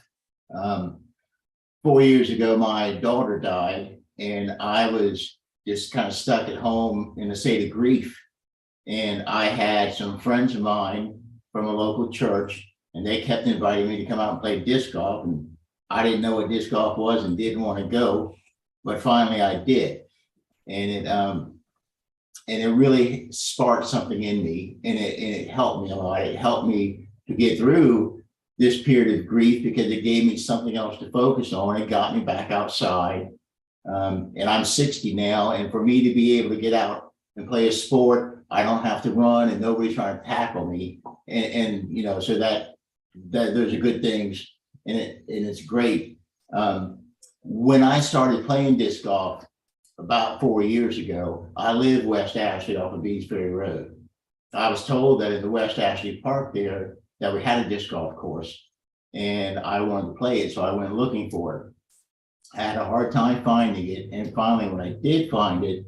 4 years ago, my daughter died, and I was just kind of stuck at home in a state of grief. And I had some friends of mine from a local church, and they kept inviting me to come out and play disc golf. And I didn't know what disc golf was and didn't want to go, but finally I did. And it really sparked something in me, and it helped me a lot. It helped me to get through this period of grief, because it gave me something else to focus on. It got me back outside. And I'm 60 now, and for me to be able to get out and play a sport, I don't have to run and nobody's trying to tackle me. And so that those are good things, and it's great. When I started playing disc golf about 4 years ago, I lived West Ashley off of Beesbury Road. I was told that in the West Ashley Park there, that we had a disc golf course, and I wanted to play it. So I went looking for it. I had a hard time finding it. And finally, when I did find it,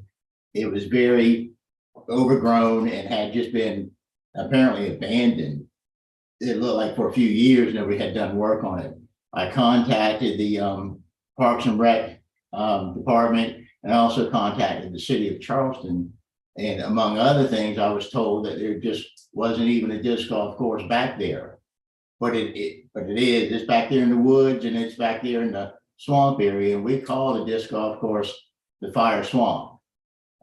it was very overgrown and had just been apparently abandoned. It looked like for a few years, nobody had done work on it. I contacted the Parks and Rec department, and also contacted the city of Charleston. And among other things, I was told that there just wasn't even a disc golf course back there. But it is. It's back there in the woods, and it's back there in the swamp area. And we call the disc golf course the Fire Swamp.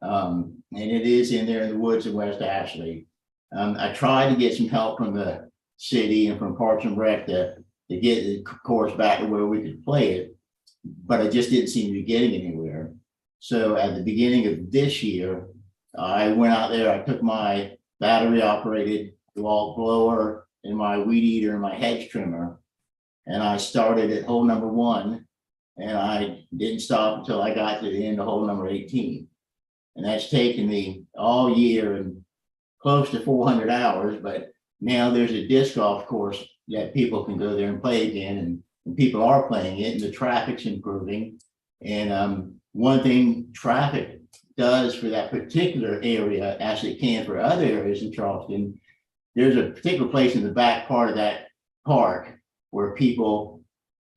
And it is in there in the woods of West Ashley. I tried to get some help from the city and from Parks and Rec to get the course back to where we could play it, but I just didn't seem to be getting anywhere. So at the beginning of this year, I went out there, I took my battery operated DeWalt blower and my weed eater and my hedge trimmer, and I started at hole number 1, and I didn't stop until I got to the end of hole number 18. And that's taken me all year and close to 400 hours, but now there's a disc golf course that people can go there and play again, and people are playing it, and the traffic's improving. And one thing traffic does for that particular area, as it can for other areas in Charleston, there's a particular place in the back part of that park where people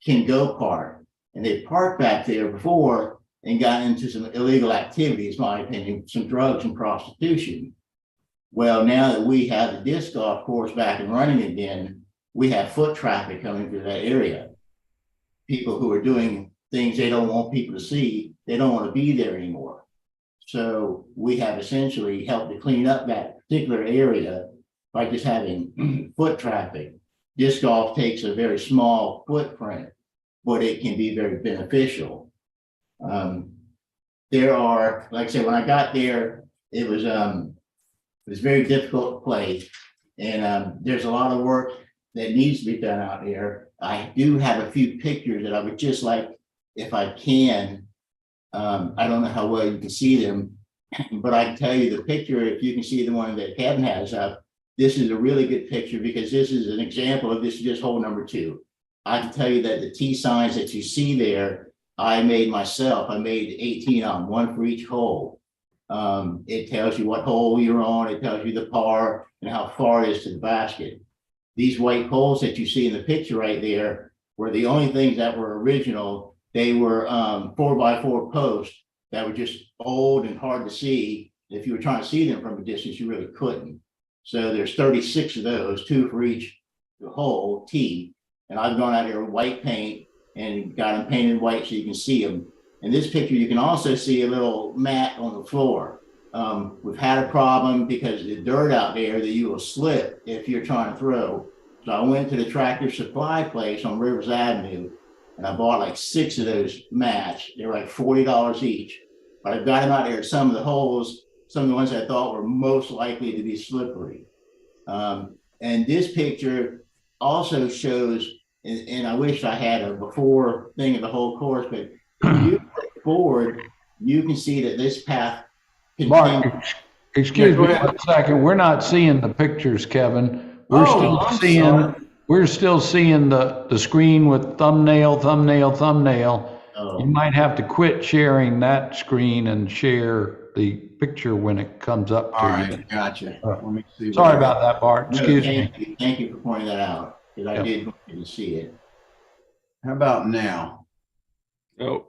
can go park. and they parked back there before and got into some illegal activities, in my opinion, some drugs and prostitution. Well, now that we have the disc golf course back and running again, we have foot traffic coming through that area. People who are doing things they don't want people to see, they don't want to be there anymore. So we have essentially helped to clean up that particular area by just having foot traffic. Disc golf takes a very small footprint, but it can be very beneficial. There are, like I said, when I got there, it was very difficult to play, and there's a lot of work that needs to be done out there. I do have a few pictures that I would just like, if I can, I don't know how well you can see them, but I can tell you the picture, if you can see the one that Kevin has up, this is a really good picture because this is an example of this is just hole number 2. I can tell you that the T signs that you see there, I made myself. I made 18 on, one for each hole. It tells you what hole you're on. It tells you the par and how far it is to the basket. These white poles that you see in the picture right there were the only things that were original. They were 4x4 posts that were just old and hard to see. If you were trying to see them from a distance, you really couldn't. So there's 36 of those, 2 for each hole, T. And I've gone out here with white paint and got them painted white so you can see them. In this picture, you can also see a little mat on the floor. We've had a problem because the dirt out there that you will slip if you're trying to throw. So I went to the Tractor Supply place on Rivers Avenue and I bought like 6 of those mats. They were like $40 each. But I've got them out there at some of the holes, some of the ones I thought were most likely to be slippery. And this picture also shows, and I wish I had a before thing of the whole course, but if you look forward, you can see that this path Mark, excuse me one second. We're not seeing the pictures, Kevin. We're still seeing the screen with thumbnail. You might have to quit sharing that screen and share the picture when it comes up to All you. right, gotcha. Let me see. Sorry about that, Bart. Excuse me. Thank you for pointing that out, because I did want you to see it. How about now? Oh,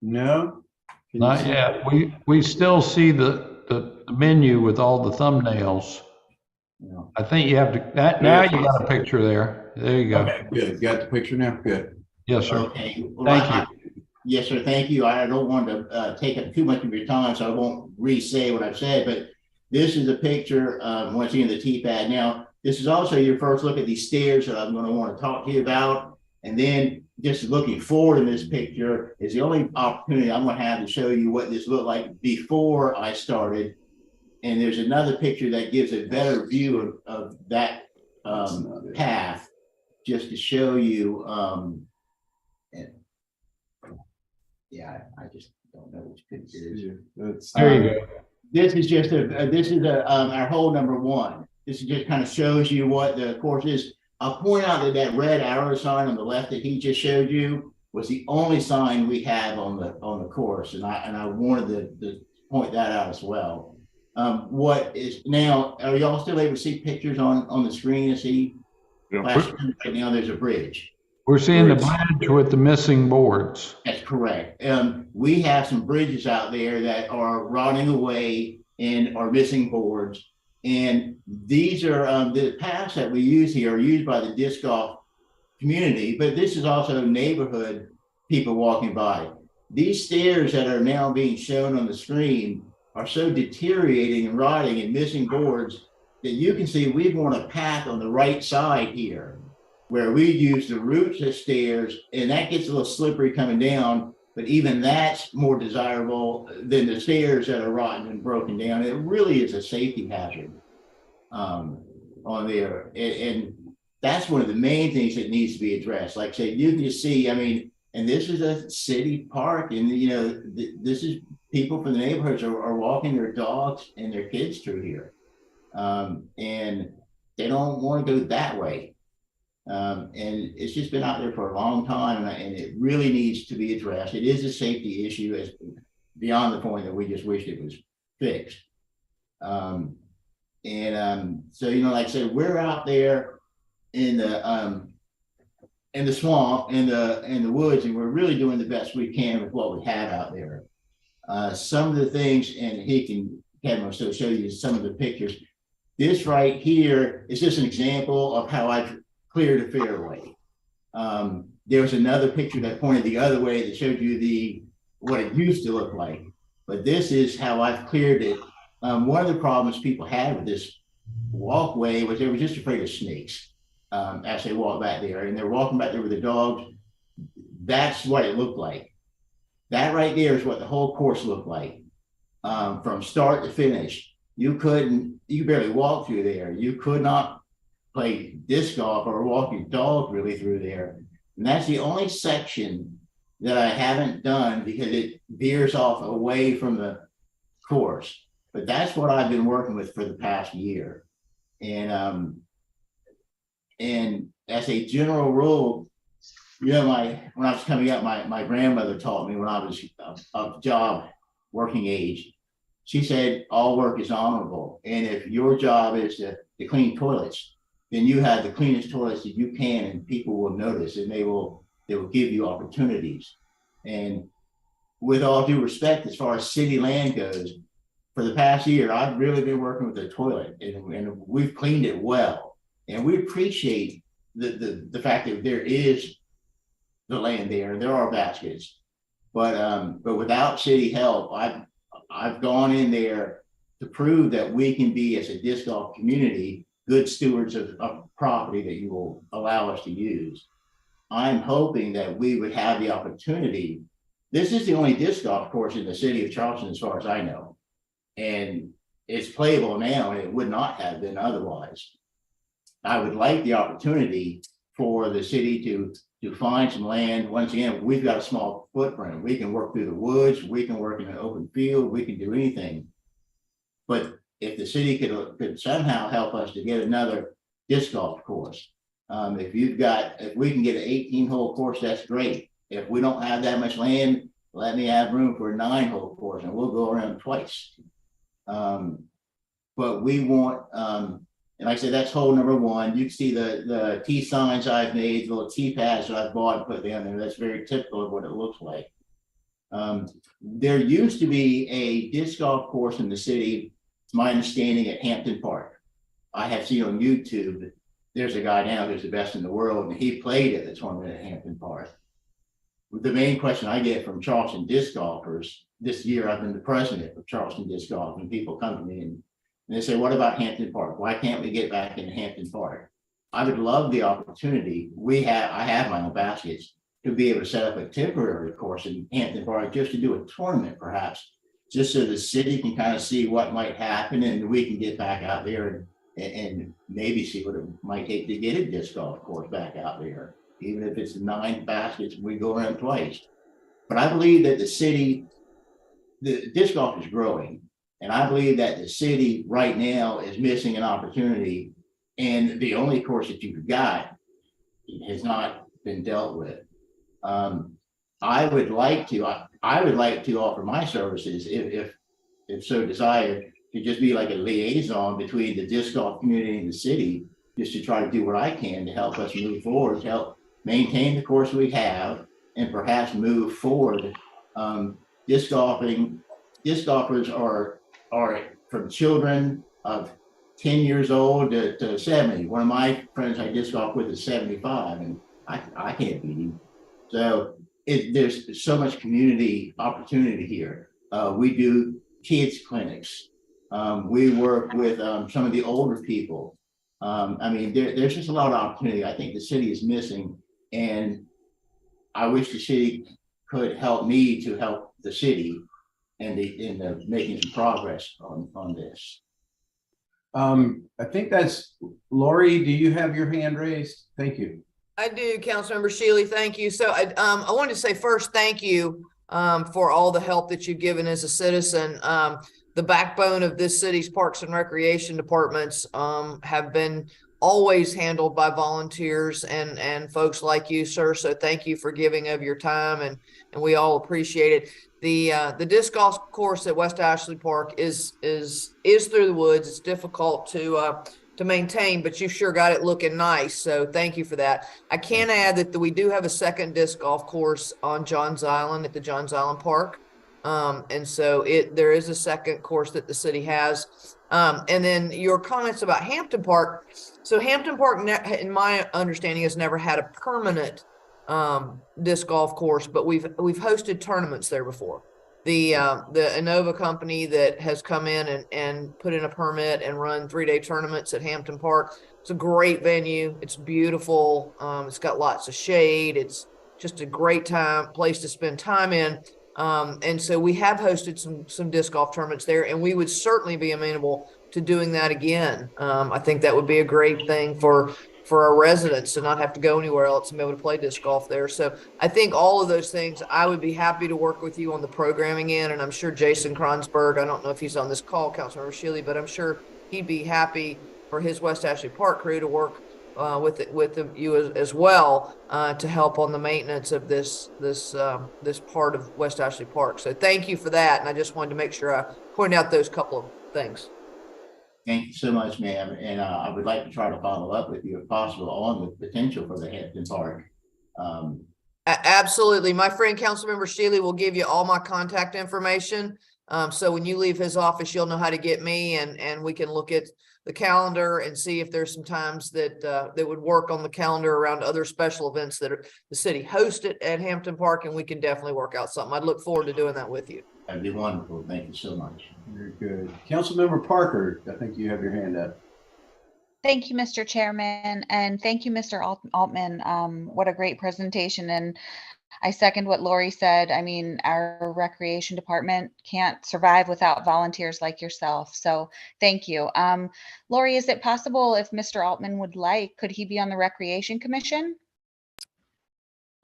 No? Can you Not see? yet. We still see the menu with all the thumbnails. No. I think you have to, now you got a picture there. There you go. Okay, good. Got the picture now? Good. Yes, sir. Okay. Well, Thank you. Yes, sir. Thank you. I don't want to take up too much of your time, so I won't re-say what I've said, but this is a picture, once again, the T-pad. Now, this is also your first look at these stairs that I'm going to want to talk to you about. And then just looking forward in this picture is the only opportunity I'm going to have to show you what this looked like before I started. And there's another picture that gives a better view of that path, just to show you. Yeah, I just don't know which picture it is. There you go. This is just our hole number 1. This just kind of shows you what the course is. I'll point out that red arrow sign on the left that he just showed you was the only sign we have on the course, and I wanted to point that out as well. What is now? Are y'all still able to see pictures on the screen? And see, right now there's a bridge. We're seeing the bridge with the missing boards. That's correct. We have some bridges out there that are rotting away and are missing boards. And these are the paths that we use here are used by the disc golf community, but this is also neighborhood people walking by. These stairs that are now being shown on the screen are so deteriorating and rotting and missing boards that you can see we've worn a path on the right side here where we use the roots of stairs, and that gets a little slippery coming down, but even that's more desirable than the stairs that are rotten and broken down. It really is a safety hazard on there. And that's one of the main things that needs to be addressed. Like I said, you can just see, I mean, and this is a city park, and you know, this is people from the neighborhoods are walking their dogs and their kids through here. And they don't want to go that way. And it's just been out there for a long time, and it really needs to be addressed. It is a safety issue, as beyond the point that we just wished it was fixed. So, you know, like I said, we're out there in the and the swamp and the woods, and we're really doing the best we can with what we have out there. Some of the things, and Kevin will still show you some of the pictures. This right here is just an example of how I've cleared a fairway. There was another picture that pointed the other way that showed you what it used to look like. But this is how I've cleared it. One of the problems people had with this walkway was they were just afraid of snakes as they walk back there. And they're walking back there with the dogs. That's what it looked like. That right there is what the whole course looked like from start to finish. You barely walk through there. You could not play disc golf or walk your dog really through there. And that's the only section that I haven't done because it veers off away from the course. But that's what I've been working with for the past year. And as a general rule, you know, when I was coming up, my grandmother taught me when I was of job working age. She said, all work is honorable. And if your job is to clean toilets, then you have the cleanest toilets that you can, and people will notice, and they will give you opportunities. And with all due respect, as far as city land goes, for the past year, I've really been working with the toilet, and we've cleaned it well. And we appreciate the fact that there is the land there, and there are baskets. But without city help, I've gone in there to prove that we can be, as a disc golf community, good stewards of property that you will allow us to use. I'm hoping that we would have the opportunity. This is the only disc golf course in the city of Charleston, as far as I know. And it's playable now, and it would not have been otherwise. I would like the opportunity for the city to find some land. Once again, we've got a small footprint. We can work through the woods, we can work in an open field, we can do anything. But if the city could somehow help us to get another disc golf course, if we can get an 18-hole course, that's great. If we don't have that much land, let me have room for a 9-hole course, and we'll go around twice. But we want, and like I said, that's hole number one. You can see the T signs I've made, the little T pads that I've bought and put down there. That's very typical of what it looks like. There used to be a disc golf course in the city, it's my understanding, at Hampton Park. I have seen on YouTube, there's a guy now who's the best in the world, and he played at the tournament at Hampton Park. The main question I get from Charleston disc golfers, this year I've been the president of Charleston Disc Golf, and people come to me and they say, what about Hampton Park? Why can't we get back into Hampton Park? I would love the opportunity. I have my own baskets to be able to set up a temporary course in Hampton Park just to do a tournament, perhaps, just so the city can kind of see what might happen, and we can get back out there and maybe see what it might take to get a disc golf course back out there. Even if it's 9 baskets, we go around twice. But I believe that the disc golf is growing. And I believe that the city right now is missing an opportunity. And the only course that you've got has not been dealt with. I would like to offer my services, if so desired, to just be like a liaison between the disc golf community and the city, just to try to do what I can to help us move forward, to help maintain the course we have, and perhaps move forward. Disc golfers are from children of 10 years old to 70. One of my friends I disc golf with is 75, and I can't beat him. So there's so much community opportunity here. We do kids clinics. We work with some of the older people. I mean, there's just a lot of opportunity I think the city is missing, and I wish the city could help me to help the city in making some progress on this. I think that's Lori. Do you have your hand raised? Thank you. I do, Councilmember Shealy. Thank you. So I wanted to say first, thank you for all the help that you've given as a citizen. The backbone of this city's Parks and Recreation departments have been always handled by volunteers and folks like you, sir. So thank you for giving of your time, and we all appreciate it. The disc golf course at West Ashley Park is through the woods. It's difficult to maintain, but you sure got it looking nice. So thank you for that. I can add that we do have a second disc golf course on Johns Island at the Johns Island Park. And so there is a second course that the city has. And then your comments about Hampton Park. So Hampton Park, in my understanding, has never had a permanent disc golf course, but we've hosted tournaments there before. The Innova company that has come in and put in a permit and run 3-day tournaments at Hampton Park. It's a great venue. It's beautiful. It's got lots of shade. It's just a great place to spend time in. And so we have hosted some disc golf tournaments there, and we would certainly be amenable to doing that again. I think that would be a great thing for our residents to not have to go anywhere else and be able to play disc golf there. So I think all of those things, I would be happy to work with you on the programming end, and I'm sure Jason Kronsberg, I don't know if he's on this call, Councilmember Shealy, but I'm sure he'd be happy for his West Ashley Park crew to work with you as well to help on the maintenance of this part of West Ashley Park. So thank you for that, and I just wanted to make sure I pointed out those couple of things. Thank you so much, ma'am. And I would like to try to follow up with you if possible on the potential for the Hampton Park. Absolutely. My friend, Councilmember Shealy, will give you all my contact information. So when you leave his office, you'll know how to get me, and we can look at the calendar and see if there's some times that would work on the calendar around other special events that the city hosts at Hampton Park, and we can definitely work out something. I'd look forward to doing that with you. That'd be wonderful. Thank you so much. Very good. Councilmember Parker, I think you have your hand up. Thank you, Mr. Chairman, and thank you, Mr. Altman. What a great presentation. And I second what Lori said. I mean, our recreation department can't survive without volunteers like yourself. So thank you. Lori, is it possible if Mr. Altman would like, could he be on the Recreation Commission?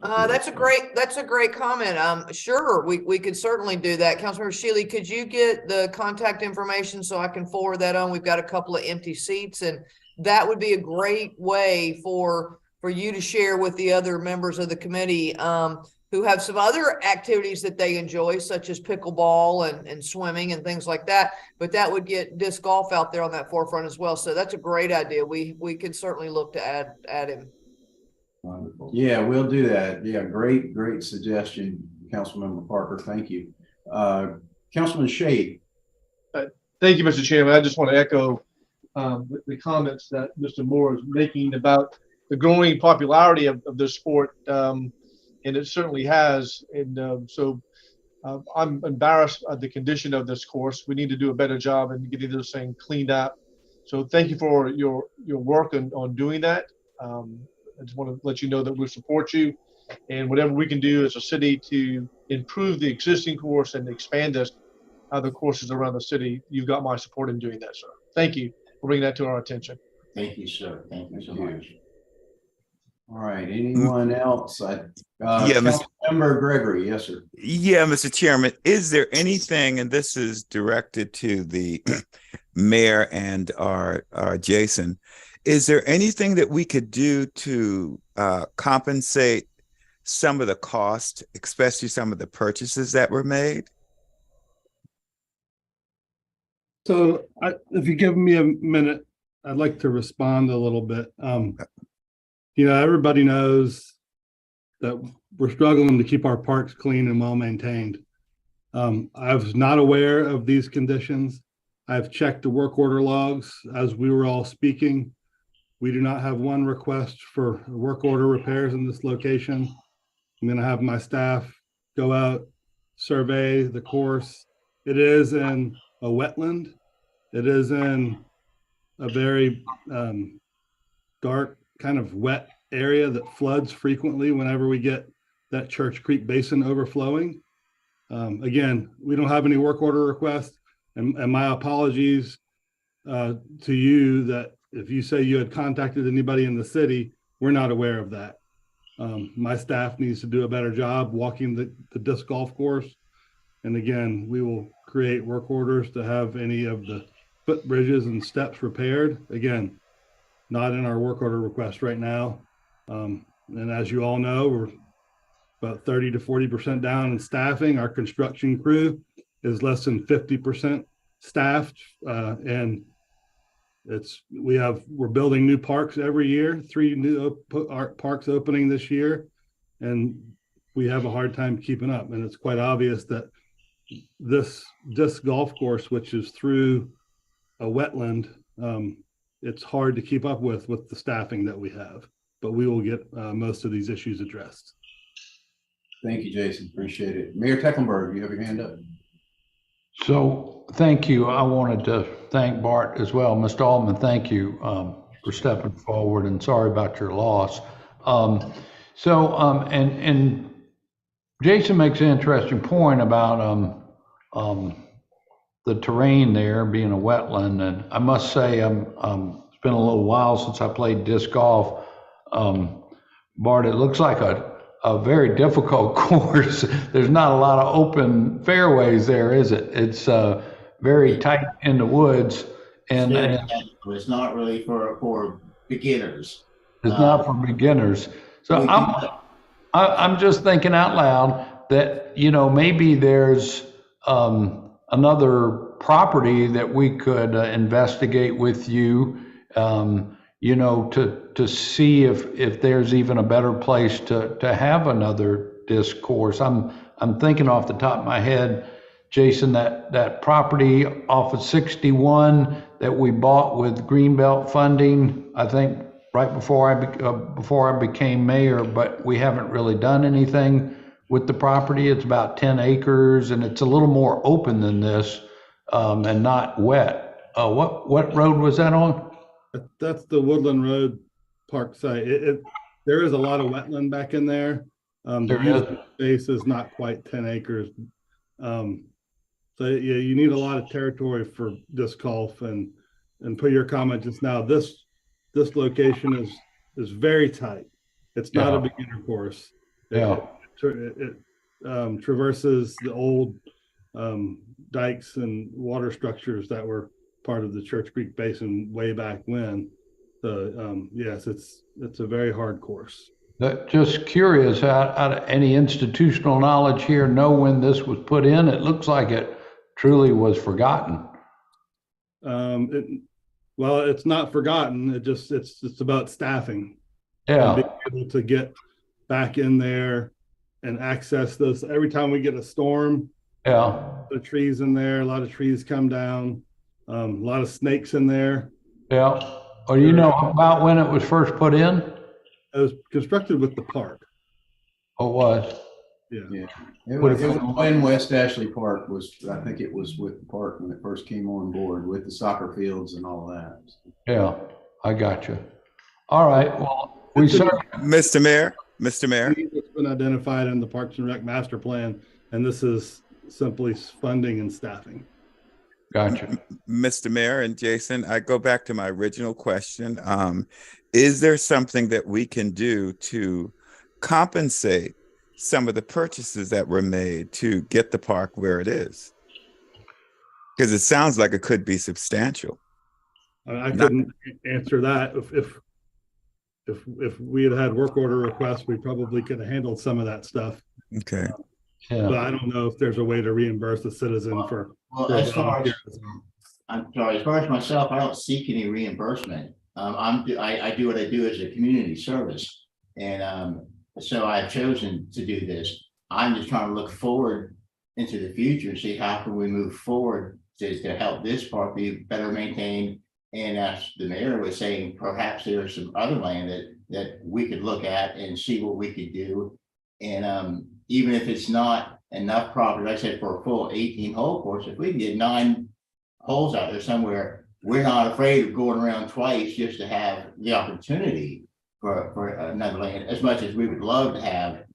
That's a great comment. Sure, we could certainly do that. Councilmember Shealy, could you get the contact information so I can forward that on? We've got a couple of empty seats, and that would be a great way for you to share with the other members of the committee who have some other activities that they enjoy, such as pickleball and swimming and things like that. But that would get disc golf out there on that forefront as well. So that's a great idea. We can certainly look to add him. Wonderful. Yeah, we'll do that. Yeah, great suggestion, Councilmember Parker. Thank you. Councilman Shade. Thank you, Mr. Chairman. I just want to echo the comments that Mr. Moore is making about the growing popularity of this sport, and it certainly has. And so I'm embarrassed at the condition of this course. We need to do a better job in getting this thing cleaned up. So thank you for your work on doing that. I just want to let you know that we'll support you, and whatever we can do as a city to improve the existing course and expand this other courses around the city, you've got my support in doing that, sir. Thank you for bringing that to our attention. Thank you, sir. Thank you so much. All right. Anyone else? Yeah, Councilmember Gregory. Yes, sir. Yeah, Mr. Chairman, is there anything, and this is directed to the mayor and our Jason, is there anything that we could do to compensate some of the cost, especially some of the purchases that were made? So if you give me a minute, I'd like to respond a little bit. Everybody knows that we're struggling to keep our parks clean and well maintained. I was not aware of these conditions. I've checked the work order logs as we were all speaking. We do not have one request for work order repairs in this location. I'm going to have my staff go out, survey the course. It is in a wetland. It is in a very dark, kind of wet area that floods frequently whenever we get that Church Creek Basin overflowing. Again, we don't have any work order requests, and my apologies to you that if you say you had contacted anybody in the city, we're not aware of that. My staff needs to do a better job walking the disc golf course. And again, we will create work orders to have any of the footbridges and steps repaired. Again, not in our work order request right now. And as you all know, we're about 30 to 40% down in staffing. Our construction crew is less than 50% staffed. And we're building new parks every year, 3 new parks opening this year, and we have a hard time keeping up. And it's quite obvious that this disc golf course, which is through a wetland, it's hard to keep up with the staffing that we have, but we will get most of these issues addressed. Thank you, Jason. Appreciate it. Mayor Tecklenburg, you have your hand up. So thank you. I wanted to thank Bart as well. Mr. Altman, thank you for stepping forward, and sorry about your loss. And Jason makes an interesting point about the terrain there being a wetland, and I must say it's been a little while since I played disc golf. Bart, it looks like a very difficult course. There's not a lot of open fairways there, is it? It's very tight in the woods, and it's not really for beginners. It's not for beginners. So I'm just thinking out loud that, maybe there's another property that we could investigate with you, to see if there's even a better place to have another disc course. I'm thinking off the top of my head, Jason, that property off of 61 that we bought with Greenbelt funding, I think right before I became mayor, but we haven't really done anything with the property. It's about 10 acres and it's a little more open than this, and not wet. What road was that on? That's the Woodland Road Park site. There is a lot of wetland back in there. The space is not quite 10 acres. So yeah, you need a lot of territory for disc golf, and per your comment just now, this location is very tight. It's not a beginner course. It traverses the old dikes and water structures that were part of the Church Creek Basin way back when. So yes, it's a very hard course. Just curious, out of any institutional knowledge here, know when this was put in? It looks like it truly was forgotten. Well, it's not forgotten. It's about staffing. Yeah. And being able to get back in there and access this. Every time we get a storm, the trees in there, a lot of trees come down, a lot of snakes in there. Yeah. Or you know about when it was first put in? It was constructed with the park. Oh, it was? Yeah. It was when West Ashley Park was, I think it was with the park when it first came on board with the soccer fields and all that. Yeah, I got you. All right. Well, Mr. Mayor. It's been identified in the Parks and Rec master plan, and this is simply funding and staffing. Gotcha. Mr. Mayor and Jason, I go back to my original question. Is there something that we can do to compensate some of the purchases that were made to get the park where it is? Because it sounds like it could be substantial. I couldn't answer that. If we had work order requests, we probably could have handled some of that stuff. Okay. But I don't know if there's a way to reimburse the citizen for. As far as myself, I don't seek any reimbursement. I do what I do as a community service, and so I've chosen to do this. I'm just trying to look forward into the future and see how can we move forward to help this park be better maintained. And as the mayor was saying, perhaps there's some other land that we could look at and see what we could do. And even if it's not enough property, like I said, for a full 18-hole course, if we can get 9 holes out there somewhere, we're not afraid of going around twice just to have the opportunity for another land, as much as we would love to have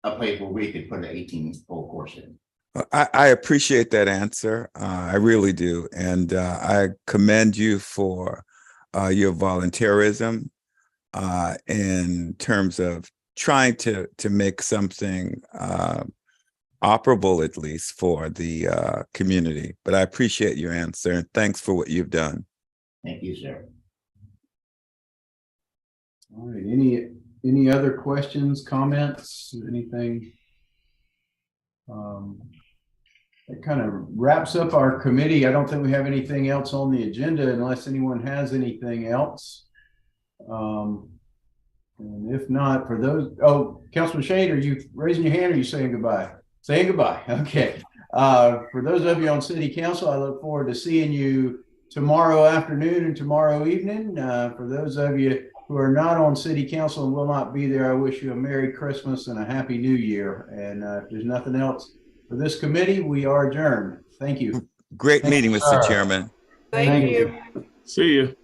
a place where we could put an 18-hole course in. I appreciate that answer. I really do. And I commend you for your volunteerism in terms of trying to make something operable, at least for the community. But I appreciate your answer, and thanks for what you've done. Thank you, sir. All right. Any other questions, comments, anything? That kind of wraps up our committee. I don't think we have anything else on the agenda unless anyone has anything else. And if not, for those, oh, Councilman Shane, are you raising your hand or are you saying goodbye? Saying goodbye. Okay. For those of you on City Council, I look forward to seeing you tomorrow afternoon and tomorrow evening. For those of you who are not on City Council and will not be there, I wish you a Merry Christmas and a Happy New Year. And if there's nothing else for this committee, we are adjourned. Thank you. Great meeting, Mr. Chairman. Thank you. See you.